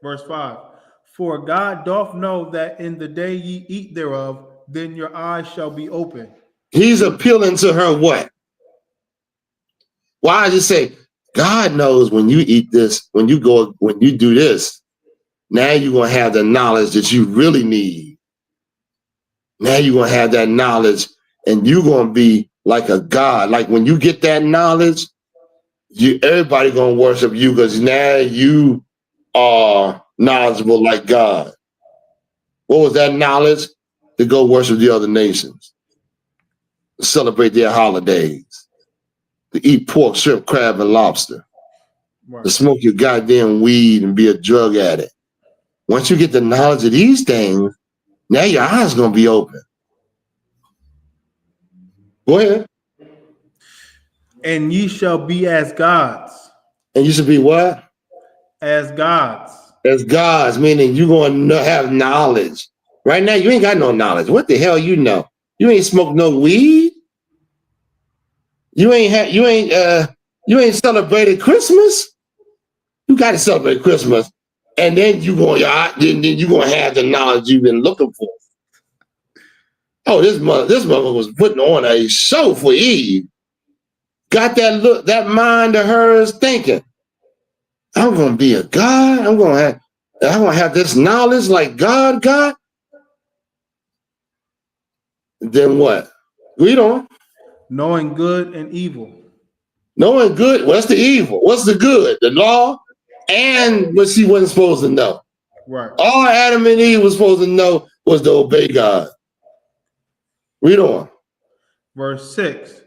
Verse 5. For God doth know that in the day ye eat thereof, then your eyes shall be open. He's appealing to her what? Why does he say, God knows when you eat this, when you do this, now you're going to have the knowledge that you really need. Now you're going to have that knowledge and you're going to be like a God. Like when you get that knowledge, everybody going to worship you because now you are knowledgeable like God. What was that knowledge? To go worship the other nations, to celebrate their holidays, to eat pork, shrimp, crab, and lobster, right. To smoke your goddamn weed and be a drug addict. Once you get the knowledge of these things, now your eyes going to be open. Go ahead. And ye shall be as gods. And you should be what? As gods. As gods, meaning you're going to have knowledge. Right now, you ain't got no knowledge. What the hell you know? You ain't smoked no weed. You ain't celebrated Christmas. You got to celebrate Christmas, and then you gonna have the knowledge you've been looking for. Oh, this mother was putting on a show for Eve. Got that mind of hers thinking, I'm gonna be a god. I'm gonna have this knowledge like God got. Then what? Read on. Knowing good and evil. Knowing good. What's the evil? What's the good? The law and what she wasn't supposed to know. Right. All Adam and Eve was supposed to know was to obey God. Read on. Verse 6.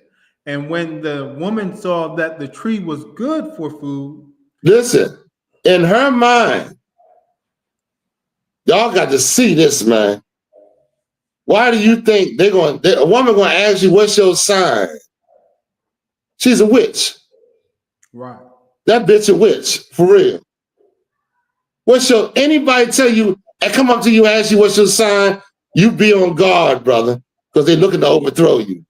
And when the woman saw that the tree was good for food. Listen, in her mind, y'all got to see this, man. Why do you think a woman going to ask you, what's your sign? She's a witch. Right. That bitch a witch, for real. Anybody tell you, and come up to you and ask you what's your sign, you be on guard, brother, because they're looking to overthrow you.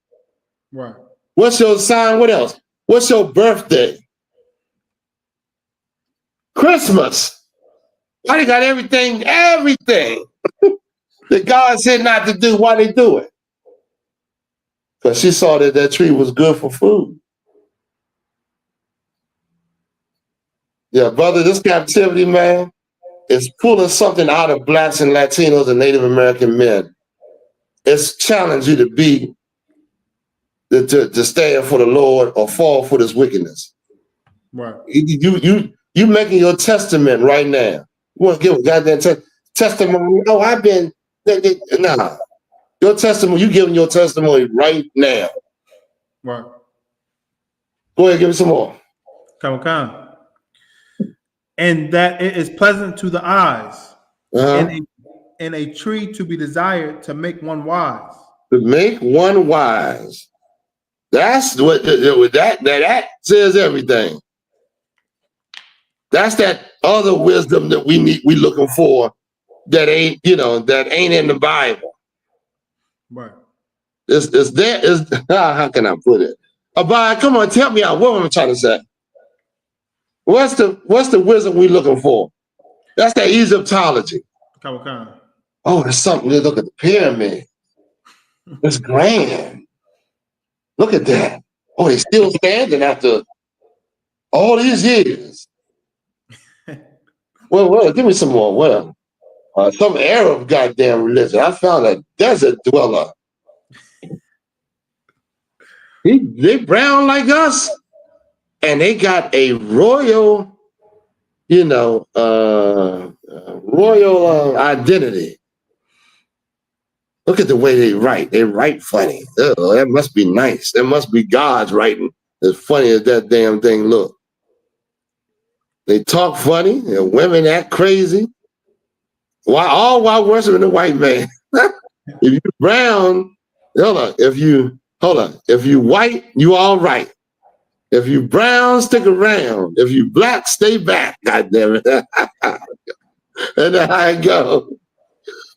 Right. What's your sign? What else? What's your birthday? Christmas. Why they got everything that God said not to do? Why they do it? Because she saw that tree was good for food. Yeah, brother, this captivity, man, is pulling something out of Blacks and Latinos and Native American men. It's challenging you to stand for the Lord or fall for this wickedness. Right. You making your testament right now. You want to give a goddamn testimony? Oh, I've been. Nah. Your testimony, you giving your testimony right now. Right. Go ahead, give me some more. Come. And that it is pleasant to the eyes, and a tree to be desired to make one wise. To make one wise. That's what that says everything. That's that other wisdom that we looking for that ain't in the Bible. Right. How can I put it? Abide, come on, tell me out. What am I trying to say? What's the wisdom we looking for? That's that Egyptology. Come. Oh, there's something. Look at the pyramid. It's grand. Look at that. Oh, he's still standing after all these years. Well, give me some more. Well, some Arab goddamn religion. I found a desert dweller. They brown like us, and they got a royal, royal identity. Look at the way they write. They write funny. Oh, that must be nice. That must be God's writing. As funny as that damn thing look. They talk funny, and women act crazy. All while worshiping the white man. If you brown, if you white, you all right. If you brown, stick around. If you black, stay back. God damn it. And that's how it go.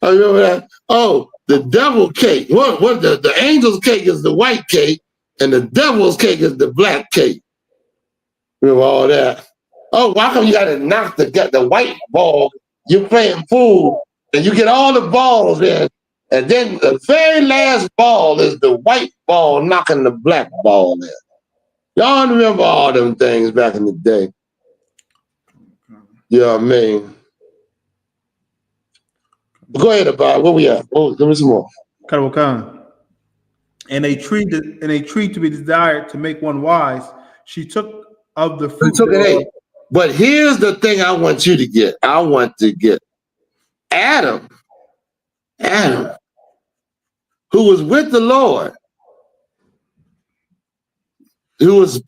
I remember that. Oh, the devil cake. What the angel's cake is the white cake, and the devil's cake is the black cake. Remember all that. Oh, why come you gotta knock the white ball? You're playing pool, and you get all the balls in, and then the very last ball is the white ball knocking the black ball in. Y'all remember all them things back in the day. You know what I mean? Go ahead, about where we at? Oh, give me some more. And a tree to be desired to make one wise, she took of the fruit. But here's the thing I want you to get. I want to get Adam, who was with the Lord, who was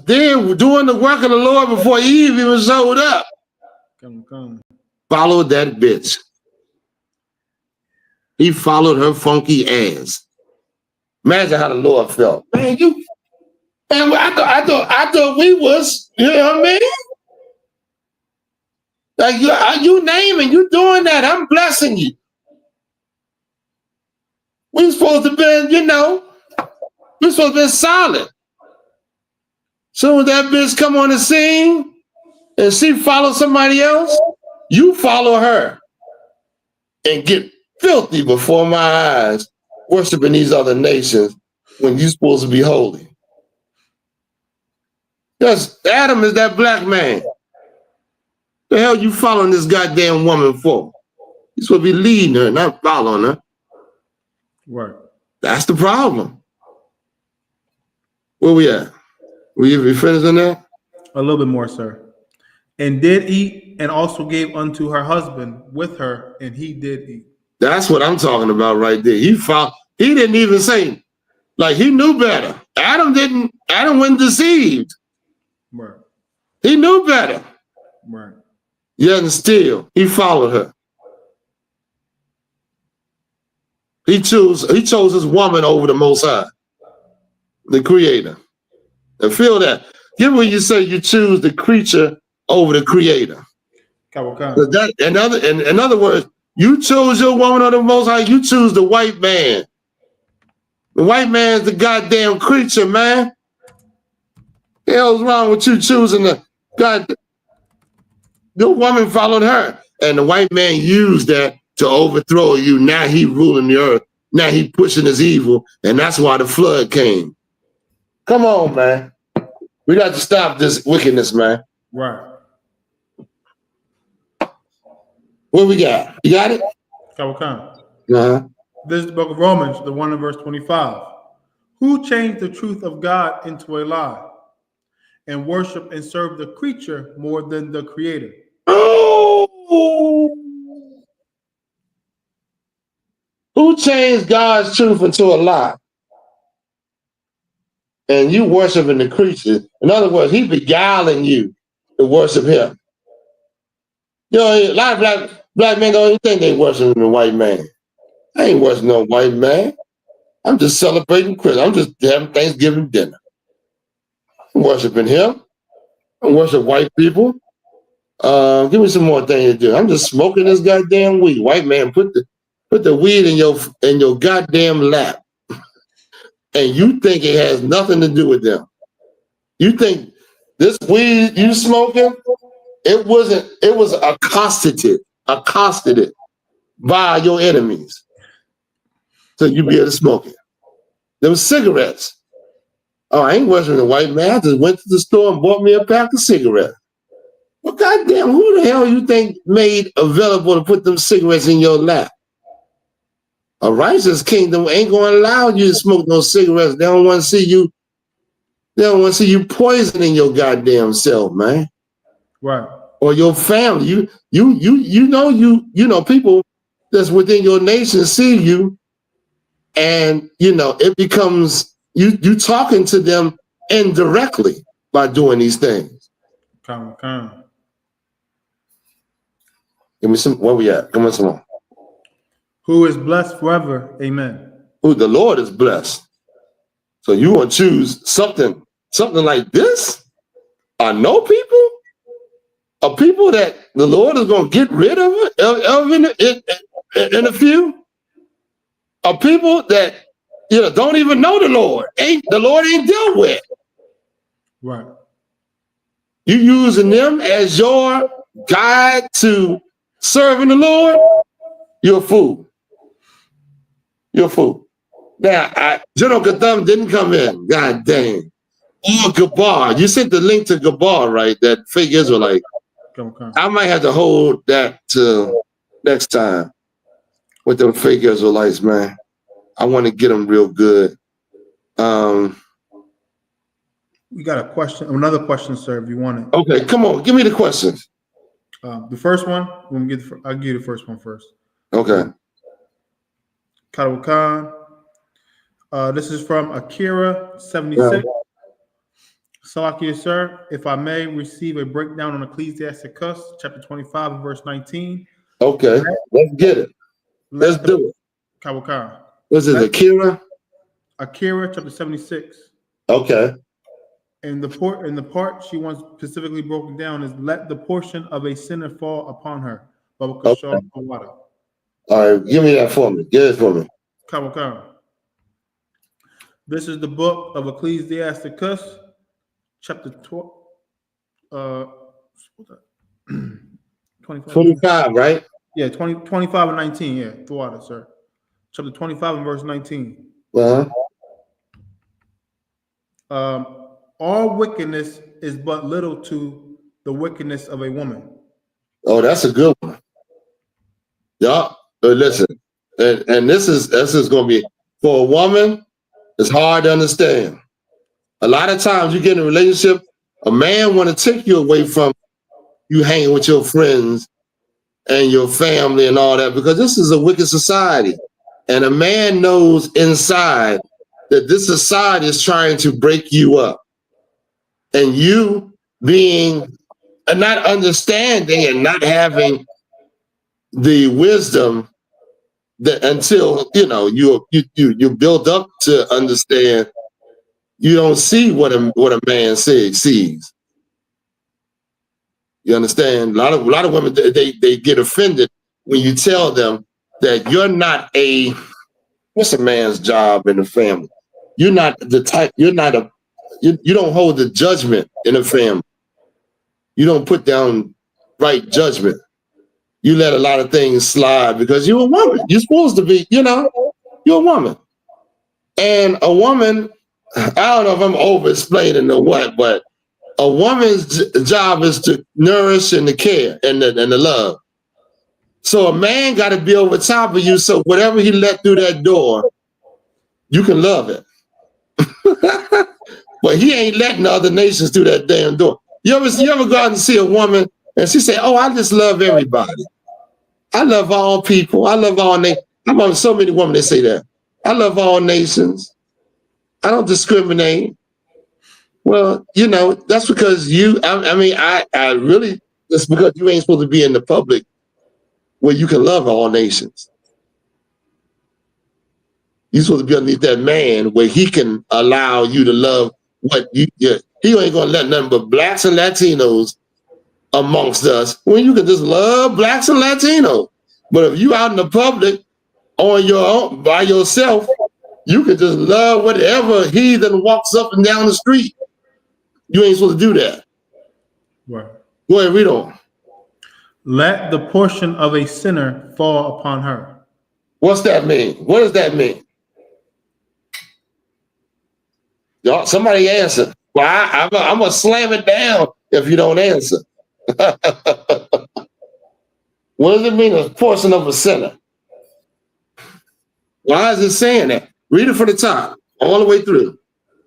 there doing the work of the Lord before Eve even showed up. Followed that bitch. He followed her funky ass. Imagine how the Lord felt. Man, I thought we was, you know what I mean? Like you naming, you doing that. I'm blessing you. We supposed to be, we supposed to be solid. Soon as that bitch come on the scene and she follow somebody else, you follow her and get filthy before my eyes, worshiping these other nations when you're supposed to be holy. Because Adam is that black man. The hell you following this goddamn woman for? You're supposed to be leading her, not following her. Right. That's the problem. Where we at? We finished on that? A little bit more, sir. And did eat, and also gave unto her husband with her, and he did eat. That's what I'm talking about right there. He didn't even say, like he knew better. Adam wasn't deceived. Right. He knew better. Right. Yet and still, he followed her. He chose his woman over the Most High, the Creator. And feel that. Give when you say you choose the creature over the Creator. In other words, you chose your woman over the Most High. You choose the white man. The white man's the goddamn creature, man. The hell's wrong with you choosing the God? Your woman followed her, and the white man used that to overthrow you. Now he ruling the earth. Now he pushing his evil, and that's why the flood came. Come on, man. We got to stop this wickedness, man. Right. What we got? You got it? This is the book of Romans, the 1 in verse 25. Who changed the truth of God into a lie and worship and serve the creature more than the Creator? Oh! Who changed God's truth into a lie? And you worshiping the creature. In other words, he beguiling you to worship him. You know, a lot of black men don't even think they worshiping the white man. I ain't worshiping no white man. I'm just celebrating Christmas. I'm just having Thanksgiving dinner. I'm worshiping him. I worship white people. Give me some more things to do. I'm just smoking this goddamn weed. White man, put the weed in your goddamn lap. And you think it has nothing to do with them. You think this weed you smoking, it was accosted by your enemies. So you be able to smoke it. There was cigarettes. Oh, I ain't worshiping the white man. I just went to the store and bought me a pack of cigarettes. Well, goddamn, who the hell you think made available to put them cigarettes in your lap? A righteous kingdom ain't going to allow you to smoke no cigarettes. They don't want to see you. They don't want to see you poisoning your goddamn self, man. Right. Or your family. You know people that's within your nation see you, and it becomes you talking to them indirectly by doing these things. Come. Give me some. Where we at? Come on, some more. Who is blessed forever? Amen. Who the Lord is blessed. So you want to choose something like this? Are no people? Are people that the Lord is going to get rid of in a few? Are people that don't even know the Lord? The Lord ain't dealt with. Right. You using them as your guide to serving the Lord? You're a fool. You're a fool. Now, General Katham didn't come in. God dang. Or Gabar. You sent the link to Gabar, right? That fake Israelite. Come. I might have to hold that to next time with them fake Israelites, man. I want to get them real good. We got a question, another question, sir, if you want it. Okay, come on. Give me the questions. The first one, I'll give you the first one first. Okay. Khan. This is from Akira76. Salakia, sir, if I may receive a breakdown on Ecclesiasticus, chapter 25, and verse 19. Okay, let's get it. Let's do it. Khan. Was it Akira? Akira, chapter 76. Okay. And the part she wants specifically broken down is let the portion of a sinner fall upon her. Okay. All right, give me that for me. Get it for me. Khan. This is the book of Ecclesiasticus, chapter 25, right? Yeah, 25 and 19. Yeah, throughout it, sir. Chapter 25 and verse 19. All wickedness is but little to the wickedness of a woman. Oh, that's a good one. Yeah, listen, and this is going to be for a woman. It's hard to understand. A lot of times you get in a relationship, a man want to take you away from you hanging with your friends and your family and all that, because this is a wicked society. And a man knows inside that this society is trying to break you up. And you being not understanding and not having the wisdom that until you build up to understand, you don't see what a man sees. You understand? A lot of women they get offended when you tell them that you're not what's a man's job in the family? You're not the type. You're not you don't hold the judgment in a family. You don't put down right judgment. You let a lot of things slide because you're a woman. You're supposed to be, you're a woman. And a woman, I don't know if I'm over-explaining or what, but a woman's job is to nourish and to care and the love. So a man got to be over top of you, so whatever he let through that door, you can love it. But he ain't letting other nations through that damn door. You ever go out and see a woman and she say, "Oh, I just love everybody. I love all people. I love all nations." I'm on so many women that say that. I love all nations. I don't discriminate. Well, that's because I really, that's because you ain't supposed to be in the public where you can love all nations. You're supposed to be underneath that man where he can allow you to love what he ain't gonna let nothing but blacks and Latinos amongst us when you can just love blacks and Latinos. But if you out in the public on your own by yourself, you can just love whatever heathen walks up and down the street. You ain't supposed to do that. Right. Go ahead, read on. Let the portion of a sinner fall upon her. What's that mean? What does that mean? Y'all, somebody answer. Well, I'm gonna slam it down if you don't answer. What does it mean, a portion of a sinner? Why is it saying that? Read it from the top, all the way through.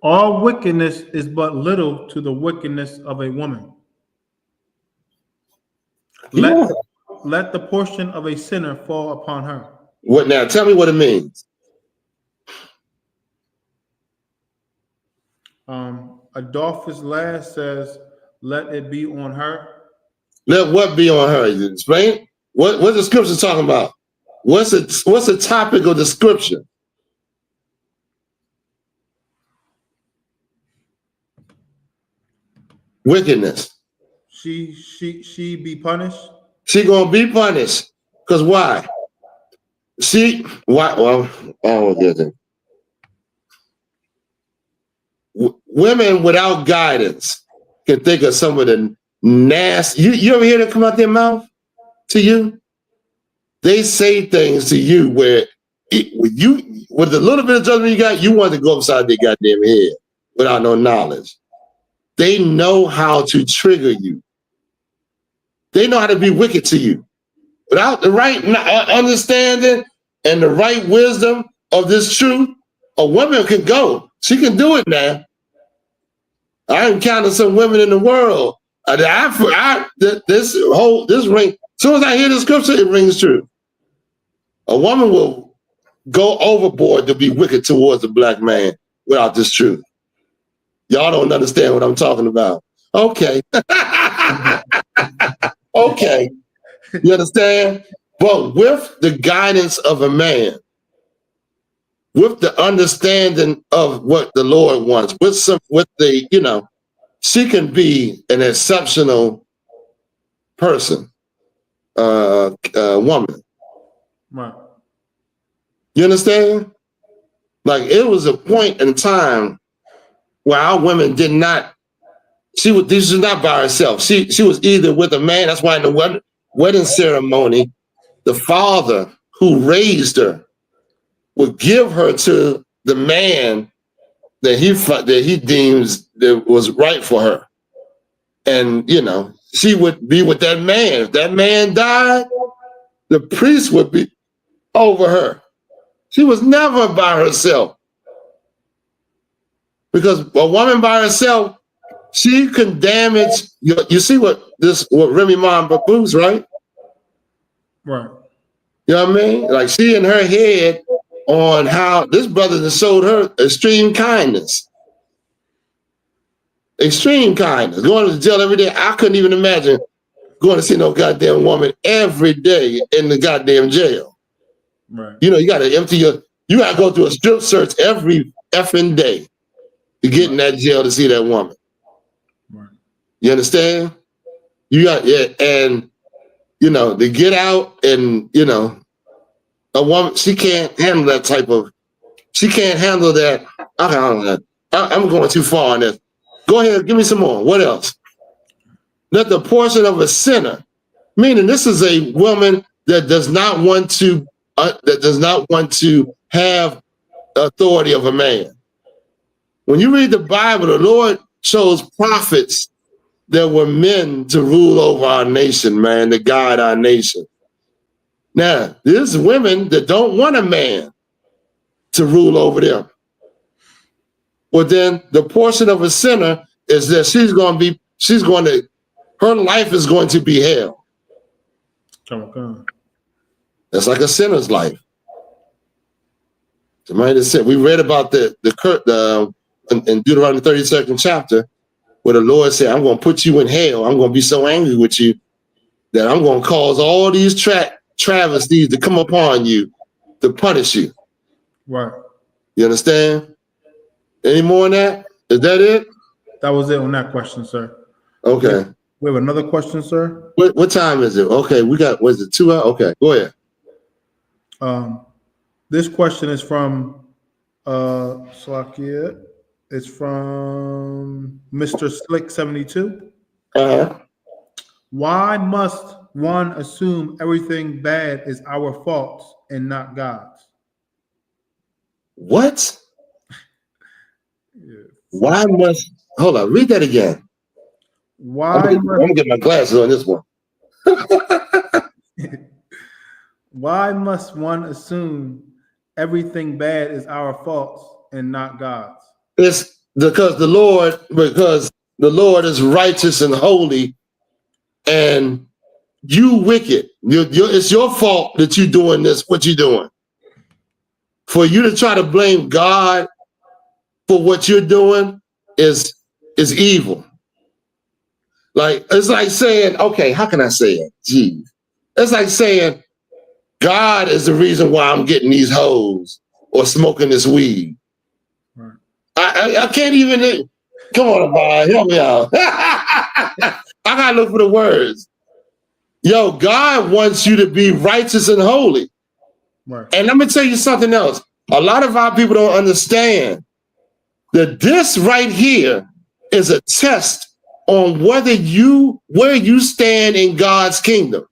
All wickedness is but little to the wickedness of a woman. let the portion of a sinner fall upon her. What now? Tell me what it means. Adolphus Ladd says, let it be on her. Let what be on her? You explain? What's the scripture talking about? What's the topic of the scripture? Wickedness. She be punished. She gonna be punished. Because why? Why? Well, I don't get it. Women without guidance can think of some of the nasty. You ever hear that come out their mouth to you? They say things to you where with the little bit of judgment you got, you want to go upside their goddamn head without no knowledge. They know how to trigger you. They know how to be wicked to you. Without the right understanding and the right wisdom of this truth, a woman can go. She can do it now. I encountered some women in the world. This ring. As soon as I hear the scripture, it rings true. A woman will go overboard to be wicked towards a black man without this truth. Y'all don't understand what I'm talking about. Okay. Okay. You understand? But with the guidance of a man, with the understanding of what the Lord wants, she can be an exceptional person, woman. Right. You understand? Like it was a point in time where our women did not. This was not by herself. She was either with a man. That's why in the wedding ceremony, the father who raised her would give her to the man that he deems that was right for her, and she would be with that man. If that man died, the priest would be over her. She was never by herself, because a woman by herself, she can damage. You see what Remy Ma Baboos, right? Right. You know what I mean? Like she in her head on how this brother showed her extreme kindness. Extreme kindness. Going to jail every day. I couldn't even imagine going to see no goddamn woman every day in the goddamn jail. Right. You got to you got to go through a strip search every effing day to get in that jail to see that woman. Right. You understand? And to get out and a woman, she can't handle that she can't handle that. I'm going too far on this. Go ahead, give me some more. What else? Let the portion of a sinner, meaning this is a woman that does not want to have authority of a man. When you read the Bible, the Lord chose prophets that were men to rule over our nation, man, to guide our nation. Now, there's women that don't want a man to rule over them. Well, then the portion of a sinner is that her life is going to be hell. That's like a sinner's life. Somebody that said, we read about in Deuteronomy 32nd chapter, where the Lord said, I'm going to put you in hell. I'm going to be so angry with you that I'm going to cause all these travesties to come upon you to punish you. Right. You understand? Any more on that? Is that it? That was it on that question, sir. Okay. We have another question, sir. What time is it? Okay, was it 2 hours? Okay, go ahead. This question is from Slakia. It's from Mr. Slick 72. Why must one assume everything bad is our faults and not God's? What? Why must hold on? Read that again. I'm gonna get my glasses on this one. Why must one assume everything bad is our faults and not God's? It's because the Lord is righteous and holy, and you wicked. It's your fault that you're doing this, what you're doing. For you to try to blame God for what you're doing is evil. Like, it's like saying, okay, how can I say it? Geez. It's like saying, God is the reason why I'm getting these hoes or smoking this weed. Right. I can't even, come on, boy, help me out. I gotta look for the words. Yo, God wants you to be righteous and holy. Right. And let me tell you something else. A lot of our people don't understand that this right here is a test on where you stand in God's kingdom.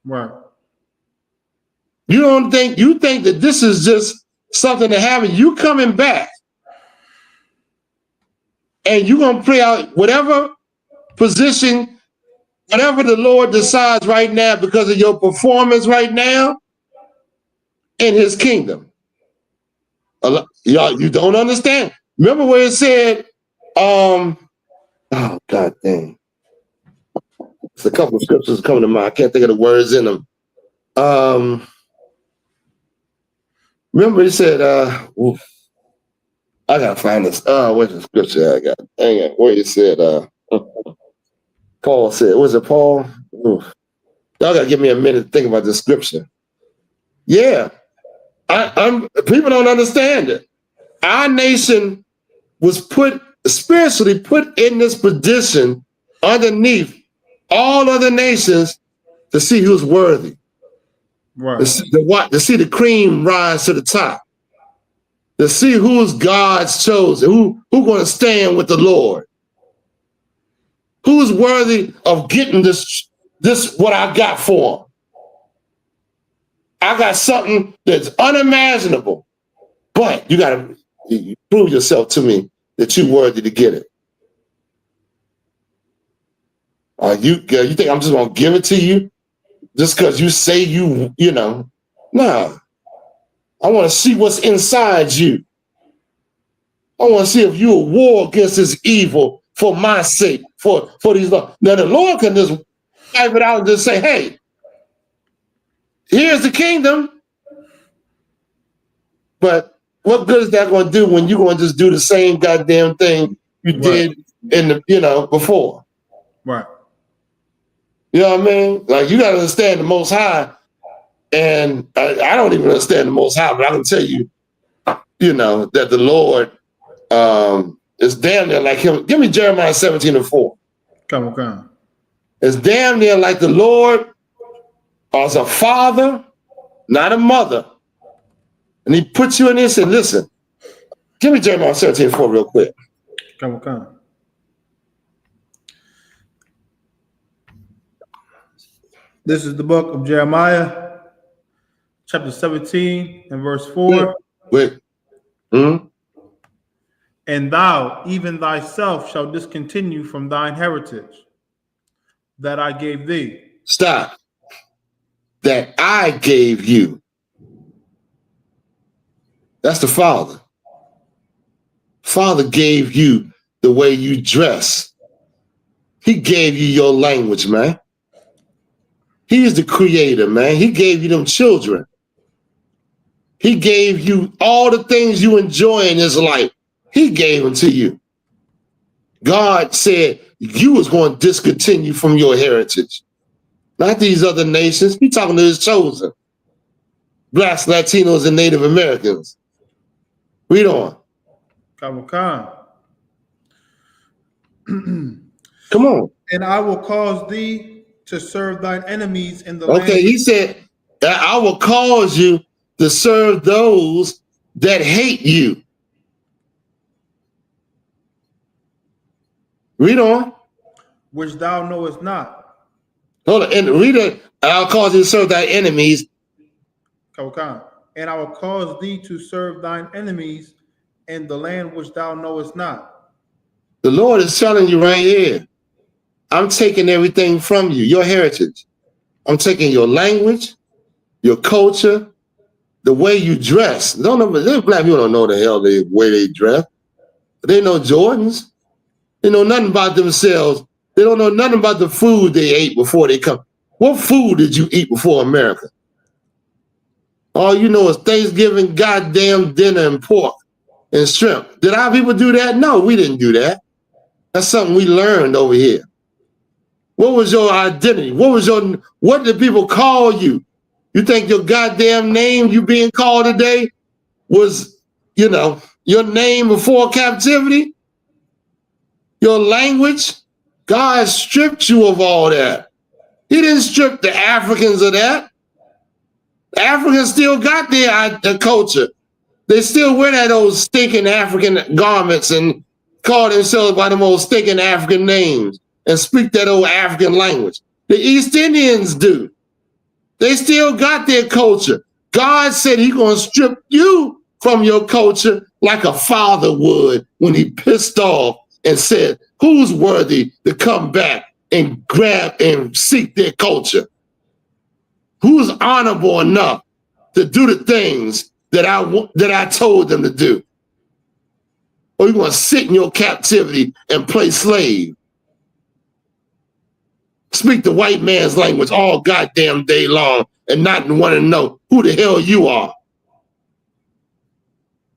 Right. You think that this is just something that happened. You coming back and you're gonna play out whatever position, whatever the Lord decides right now because of your performance right now in his kingdom. Y'all, you don't understand. Remember where it said, oh God dang. There's a couple of scriptures coming to mind. I can't think of the words in them. Remember he said, I gotta find this. Where's the scripture I got? Dang it, where he said, Paul said, was it Paul? Oof. Y'all gotta give me a minute to think about this scripture. Yeah, people don't understand it. Our nation was spiritually put in this position underneath all other nations to see who's worthy. Right. To see the cream rise to the top. To see who's God's chosen, who's going to stand with the Lord. Who's worthy of getting this what I got for them. I got something that's unimaginable, but you got to prove yourself to me that you're worthy to get it. You think I'm just going to give it to you just because you say you know? Nah. I want to see what's inside you. I want to see if you're a war against this evil for my sake, for these laws. Now the Lord can just wipe it out and just say, hey, here's the kingdom. But what good is that going to do when you're going to just do the same goddamn thing you did in the, before? Right. You know what I mean? Like, you got to understand the Most High. And I don't even understand the Most High, but I can tell you, that the Lord is damn near like him. Give me Jeremiah 17:4. Come on. It's damn near like the Lord as a father, not a mother. And he puts you in this and listen. Give me Jeremiah 17:4 real quick. Come on. This is the book of Jeremiah, chapter 17 and verse 4. Wait. Mm-hmm. And thou, even thyself, shall discontinue from thine heritage that I gave thee. Stop. That I gave you. That's the Father. Father gave you the way you dress. He gave you your language, man. He is the creator, man. He gave you them children. He gave you all the things you enjoy in this life. He gave them to you. God said you was going to discontinue from your heritage. Not these other nations. He's talking to his chosen. Blacks, Latinos, and Native Americans. Read on. Come on. And I will cause thee to serve thine enemies in the land. Okay, he said, I will cause you to serve those that hate you. Read on. Which thou knowest not. Hold on, and read it. I'll cause you to serve thy enemies. And I will cause thee to serve thine enemies in the land which thou knowest not. The Lord is telling you right here, I'm taking everything from you, your heritage. I'm taking your language, your culture, the way you dress. Don't know, black people don't know the hell the way they dress. They know Jordans. They know nothing about themselves. They don't know nothing about the food they ate before they come. What food did you eat before America? All you know is Thanksgiving, goddamn dinner and pork and shrimp. Did our people do that? No, we didn't do that. That's something we learned over here. What was your identity? What did people call you? You think your goddamn name you being called today was, you know, your name before captivity? Your language? God stripped you of all that. He didn't strip the Africans of that. The Africans still got their culture. They still wear those stinking African garments and call themselves by the most stinking African names and speak that old African language. The East Indians do. They still got their culture. God said he's going to strip you from your culture like a father would when he pissed off and said, who's worthy to come back and grab and seek their culture? Who's honorable enough to do the things that I told them to do? Or you going to sit in your captivity and play slave? Speak the white man's language all goddamn day long and not want to know who the hell you are.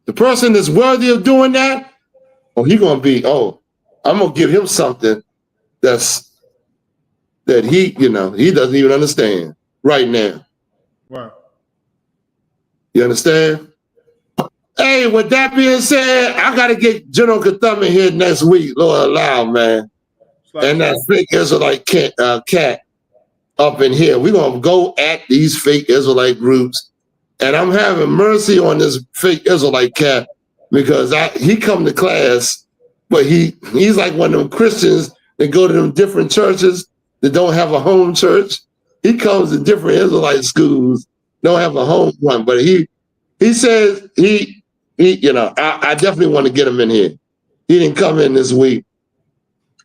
The person that's worthy of doing that, I'm going to give him something that he, you know, he doesn't even understand right now. Right. You understand? Hey, with that being said, I got to get General Katham in here next week, Lord allow, man. And that fake Israelite cat up in here. We're going to go at these fake Israelite groups. And I'm having mercy on this fake Israelite cat because he come to class, but he's like one of them Christians that go to them different churches that don't have a home church. He comes to different Israelite schools, don't have a home one, but he says you know, I definitely want to get him in here. He didn't come in this week.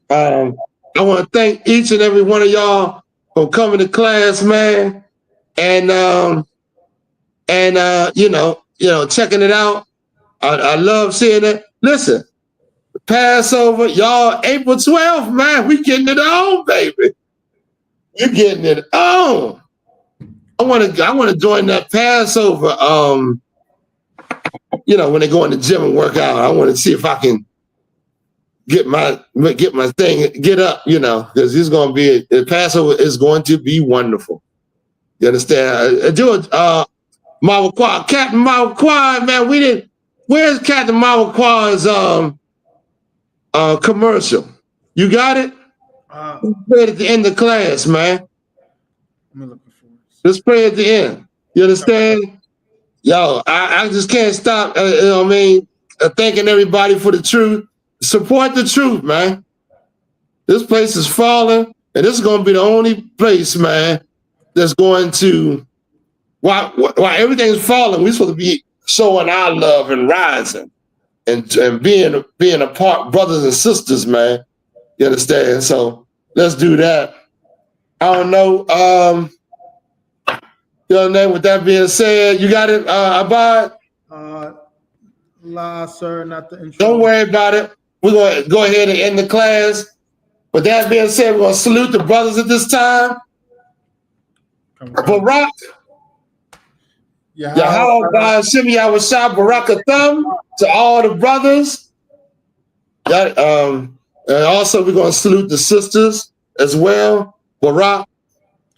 I want to thank each and every one of y'all for coming to class, man, and you know, checking it out. I love seeing it. Listen, Passover, y'all, April 12th, man, we getting it on, baby. You're getting it on. I want to join that Passover. You know, when they go in the gym and work out, I want to see if I can get my thing, get up, you know, because the Passover is going to be wonderful. You understand? Captain Mawakwa, man, where's Captain Mawakwa's commercial? You got it? Pray at the end of class, man. Just pray at the end. You understand? Yo, I just can't stop, you know what I mean, thanking everybody for the truth. Support the truth, man. This place is falling, and this is going to be the only place, man, that's going to, while everything's falling, we're supposed to be showing our love and rising and being apart, brothers and sisters, man. You understand? So let's do that. I don't know. You know what I mean? With that being said, you got it, Abad? La, sir, not the intro. Don't worry about it. We're going to go ahead and end the class. With that being said, we're going to salute the brothers at this time. Barak. YAHAWAH, Shimmy Yahweh Barak Atham to all the brothers. And also, we're going to salute the sisters as well. Barak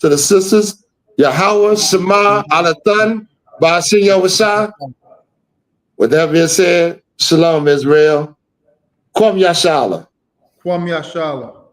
to the sisters. Yahawah, Shema, Alathan, Ba'ashin Yahweh. With that being said, Shalom, Israel. Kwam Yashala. Kwam Yashala.